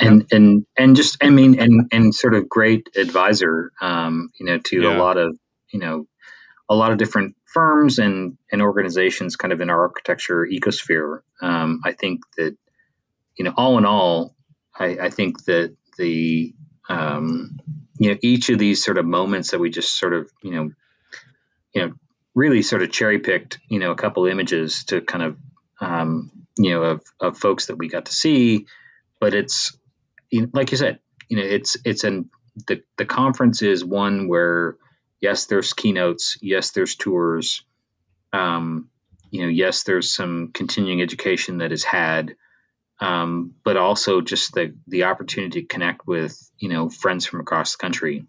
And just, I mean, and sort of great advisor, to a lot of different firms and organizations kind of in our architecture ecosphere. I think that, all in all, I think that the, each of these sort of moments that we just sort of, really sort of cherry picked, a couple images to kind of, of folks that we got to see. But it's, like you said, the conference is one where, yes, there's keynotes, yes, there's tours, yes, there's some continuing education that is had, but also just the opportunity to connect with, friends from across the country,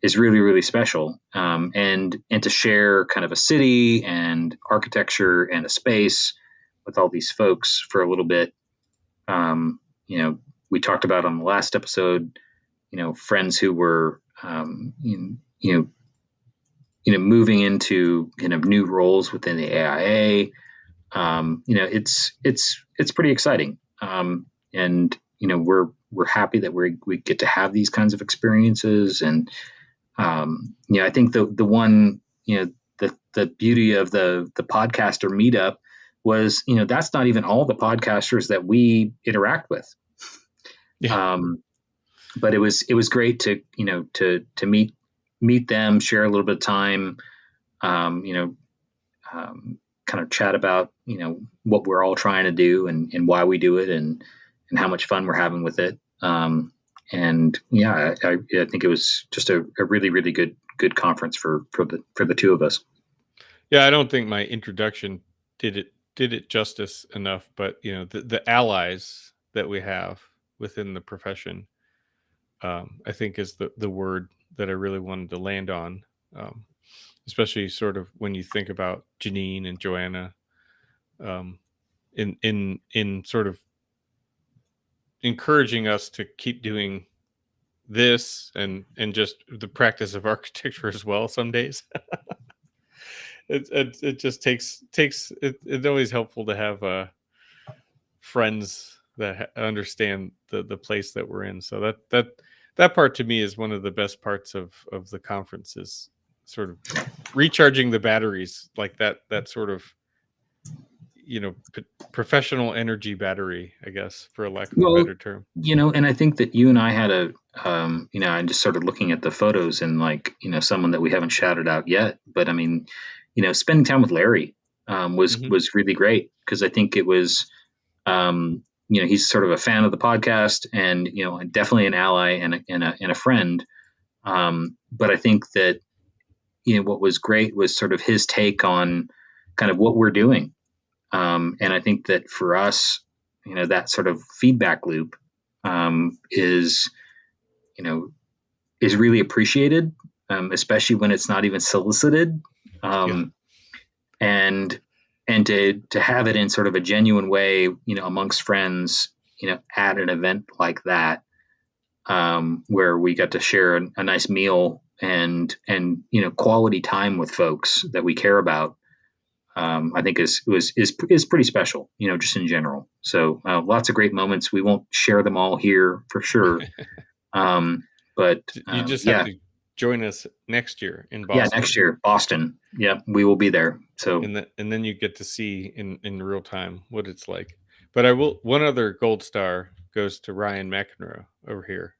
is really, really special. And to share kind of a city and architecture and a space with all these folks for a little bit, You know, we talked about on the last episode, friends who were, moving into kind of new roles within the AIA. It's pretty exciting, and we're happy that we get to have these kinds of experiences. And I think the one, the beauty of the podcaster meetup was, that's not even all the podcasters that we interact with. Yeah. But it was great to to meet them, share a little bit of time, um, you know, kind of chat about what we're all trying to do, and why we do it, and how much fun we're having with it. And yeah, I think it was just a really really good conference for the two of us. Yeah, I don't think my introduction did it justice enough, but the allies that we have within the profession, I think is the word that I really wanted to land on, um, especially sort of when you think about Janine and Joanna, um, in sort of encouraging us to keep doing this and just the practice of architecture as well. Some days, it just takes it. It's always helpful to have friends that understand the place that we're in. So that part to me is one of the best parts of the conference, is sort of recharging the batteries, like that sort of professional energy battery, I guess, for a lack of a Well, better term. and I think that you and I had I just started looking at the photos, and like, someone that we haven't shouted out yet, but I mean, spending time with Larry was Hmm. was really great, because I think it was, he's sort of a fan of the podcast, and definitely an ally and a friend. But I think that what was great was sort of his take on kind of what we're doing. And I think that for us, that sort of feedback loop is, you know, is really appreciated, especially when it's not even solicited. Yeah. Um, and to have it in sort of a genuine way, amongst friends, at an event like that, where we got to share a nice meal, and quality time with folks that we care about. I think is pretty special, just in general. So lots of great moments. We won't share them all here for sure, but You just have yeah, to join us next year in yeah, next Boston, year, Boston. Yeah, we will be there. So and then you get to see in real time what it's like. But I will. One other gold star goes to Ryan McEnroe over here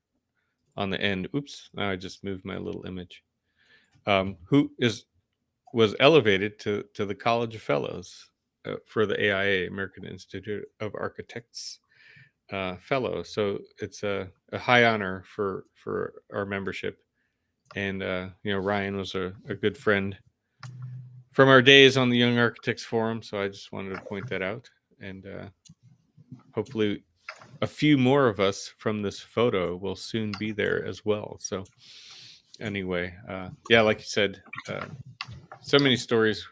on the end. Oops, now I just moved my little image. Who was elevated to the College of Fellows for the AIA, American Institute of Architects fellow. So it's a high honor for our membership. And Ryan was a good friend from our days on the Young Architects Forum. So I just wanted to point that out, and hopefully a few more of us from this photo will soon be there as well. So anyway, yeah, like you said, so many stories,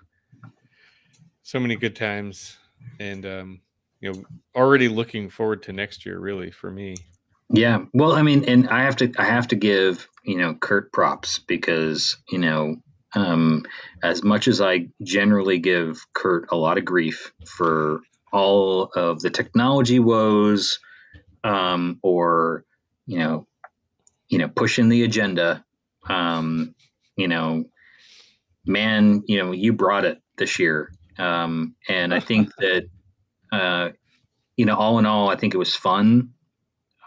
so many good times, and already looking forward to next year, really, for me. yeah, well, I mean, and I have to give Kurt props, because as much as I generally give Kurt a lot of grief for all of the technology woes, or you know pushing the agenda, um, you know man, you brought it this year. And I think that, all in all, I think it was fun.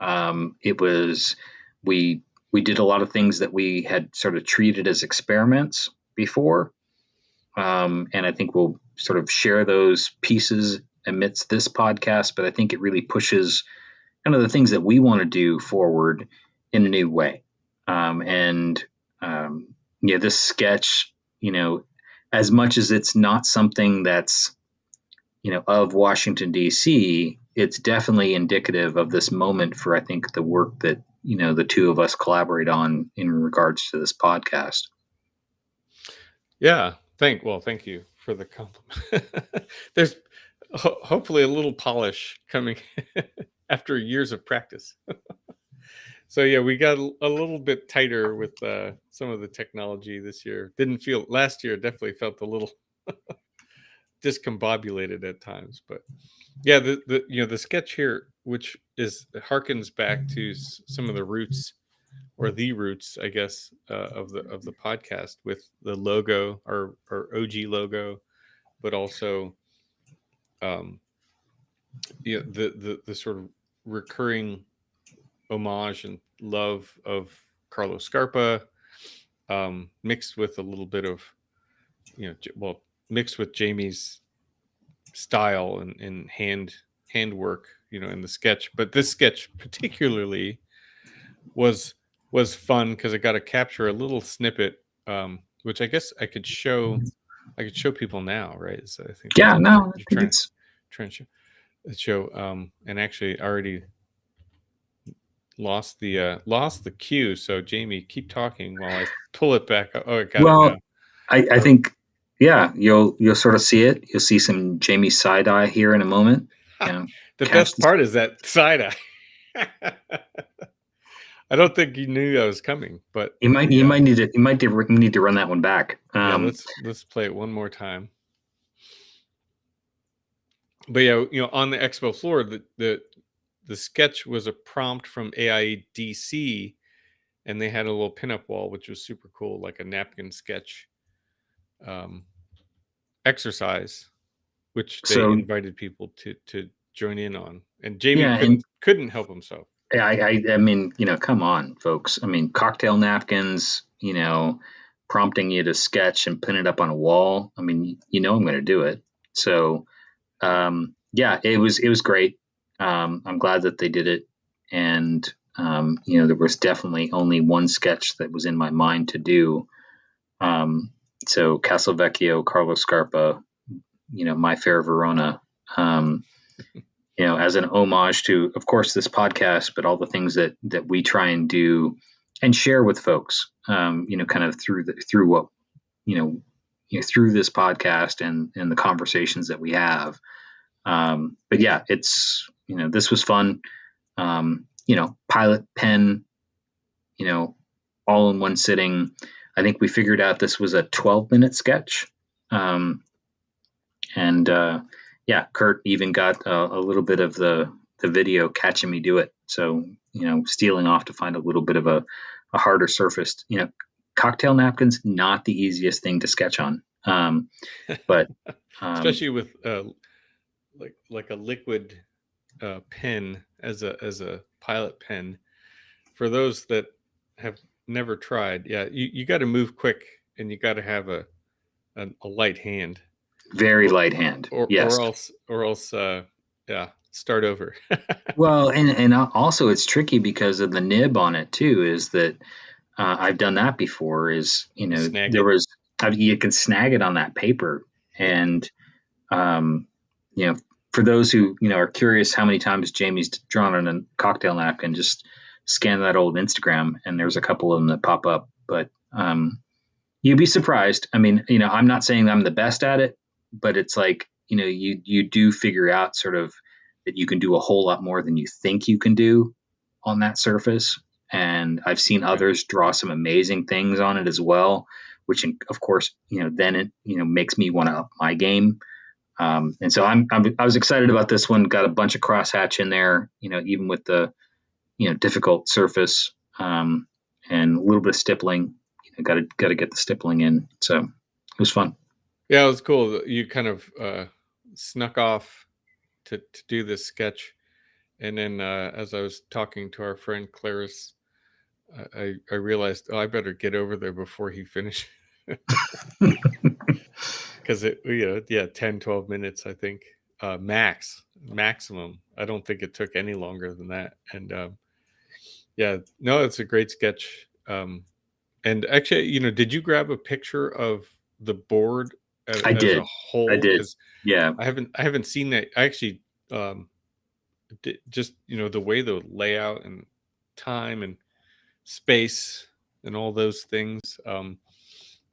It was we did a lot of things that we had sort of treated as experiments before, and I think we'll sort of share those pieces amidst this podcast. But I think it really pushes kind of the things that we want to do forward in a new way. And yeah, this sketch, as much as it's not something that's of Washington D.C., it's definitely indicative of this moment for, I think, the work that the two of us collaborate on in regards to this podcast. Yeah, thank you for the compliment. There's hopefully a little polish coming after years of practice. So yeah, we got a little bit tighter with some of the technology this year. Didn't feel last year. Definitely felt a little discombobulated at times, but yeah, the sketch here, which is harkens back to some of the roots or the roots, I guess, of the podcast with the logo or OG logo, but also the sort of recurring homage and love of Carlos Scarpa, mixed with a little bit of mixed with Jamie's style and handwork, in the sketch. But this sketch particularly was fun because I got to capture a little snippet, which I guess I could show people now, right? So I think that's Yeah, what no, I you're think it's trying to show. And actually I already lost the cue. So Jamie, keep talking while I pull it back up. Oh, I got it well. now. I think, yeah, you'll sort of see it. You'll see some Jamie side eye here in a moment. The Catch best this. part is that side eye. I don't think you knew that was coming, but You might need to run that one back. yeah, let's play it one more time. But yeah, on the expo floor, the sketch was a prompt from AIDC, and they had a little pinup wall, which was super cool, like a napkin sketch exercise, which they So invited people to join in on. And Jamie yeah, and couldn't help himself. I mean, come on, folks. I mean, cocktail napkins. Prompting you to sketch and pin it up on a wall. I mean, I'm going to do it. So yeah, it was great. I'm glad that they did it, and there was definitely only one sketch that was in my mind to do. So Castelvecchio, Carlos Scarpa, My Fair Verona, as an homage to, of course, this podcast, but all the things that we try and do and share with folks, kind of through what, through this podcast and the conversations that we have. But yeah, this was fun. Pilot pen, all in one sitting. I think we figured out this was a 12-minute sketch. And yeah, Kurt even got a little bit of the video catching me do it. So, stealing off to find a little bit of a harder surface. Cocktail napkins, not the easiest thing to sketch on. But especially with like a liquid pen as a pilot pen. For those that have never tried, yeah, you got to move quick and you got to have a light hand. Very light hand. Yes. Or else, yeah, start over. Well, and also it's tricky because of the nib on it too. Is that I've done that before. Is Snag there it. was you can snag it on that paper, and um, for those who are curious how many times Jamie's drawn on a cocktail napkin, just scan that old Instagram, and there's a couple of them that pop up. But you'd be surprised. I mean, I'm not saying I'm the best at it, but it's like you do figure out sort of that you can do a whole lot more than you think you can do on that surface. And I've seen others draw some amazing things on it as well, which of course, then it, makes me want to up my game. And so I was excited about this one. Got a bunch of crosshatch in there, even with the, difficult surface, and a little bit of stippling. Got to get the stippling in. So it was fun. Yeah, it was cool. You kind of snuck off to do this sketch, and then as I was talking to our friend Clarice, I realized, I better get over there before he finished. Because it, 10, 12 minutes, I think, maximum. I don't think it took any longer than that. And yeah, no, it's a great sketch. And actually, did you grab a picture of the board I as a did. I whole? did. Because Yeah. I haven't seen that. I actually just the way the layout and time and space and all those things.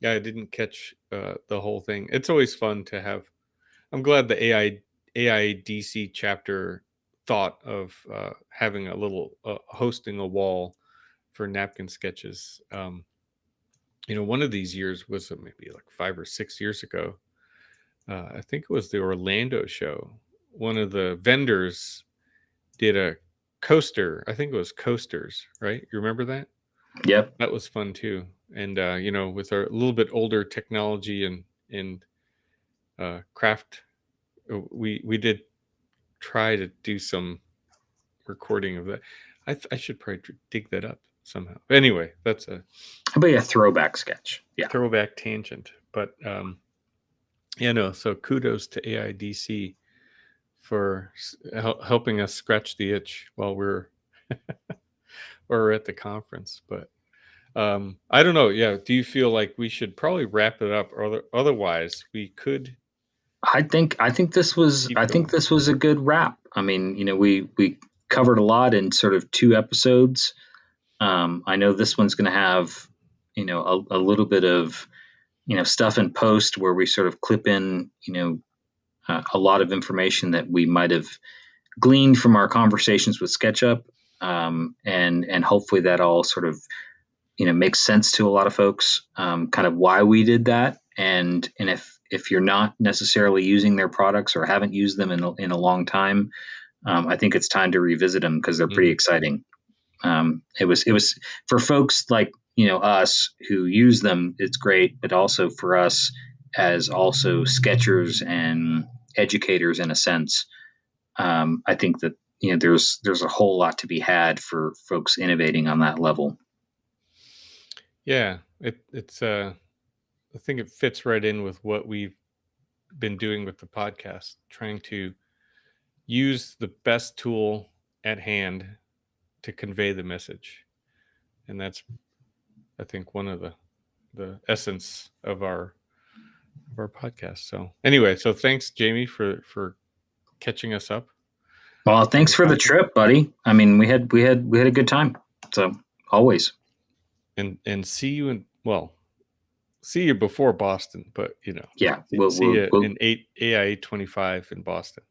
Yeah, I didn't catch the whole thing. It's always fun to have. I'm glad the AIDC chapter thought of having a little hosting a wall for napkin sketches. One of these years was maybe like 5 or 6 years ago. I think it was the Orlando show. One of the vendors did a coaster. I think it was coasters, right? You remember that? Yep. That was fun too. And with our little bit older technology and craft, we did try to do some recording of that. I should probably dig that up somehow. Anyway, that's a How about a throwback sketch? Yeah. throwback tangent. But so kudos to AIDC for helping us scratch the itch while we're at the conference. But I don't know. Yeah. Do you feel like we should probably wrap it up, or otherwise we could I think this was keep going? a good wrap. I mean, we covered a lot in sort of 2 episodes. I know this one's going to have a little bit of stuff in post where we sort of clip in a lot of information that we might have gleaned from our conversations with SketchUp, and hopefully that all sort of makes sense to a lot of folks, kind of why we did that, and if you're not necessarily using their products or haven't used them in a long time, I think it's time to revisit them because they're pretty exciting. It was for folks like us who use them, it's great, but also for us as also sketchers and educators in a sense. I think that there's a whole lot to be had for folks innovating on that level. Yeah, it's I think it fits right in with what we've been doing with the podcast, trying to use the best tool at hand to convey the message. And that's, I think, one of the essence of our podcast. So anyway, so thanks, Jamie, for catching us up. Well, thanks for the trip, buddy. I mean, we had a good time. So always. And see you see you before Boston, but yeah, see you in AIA 25 in Boston.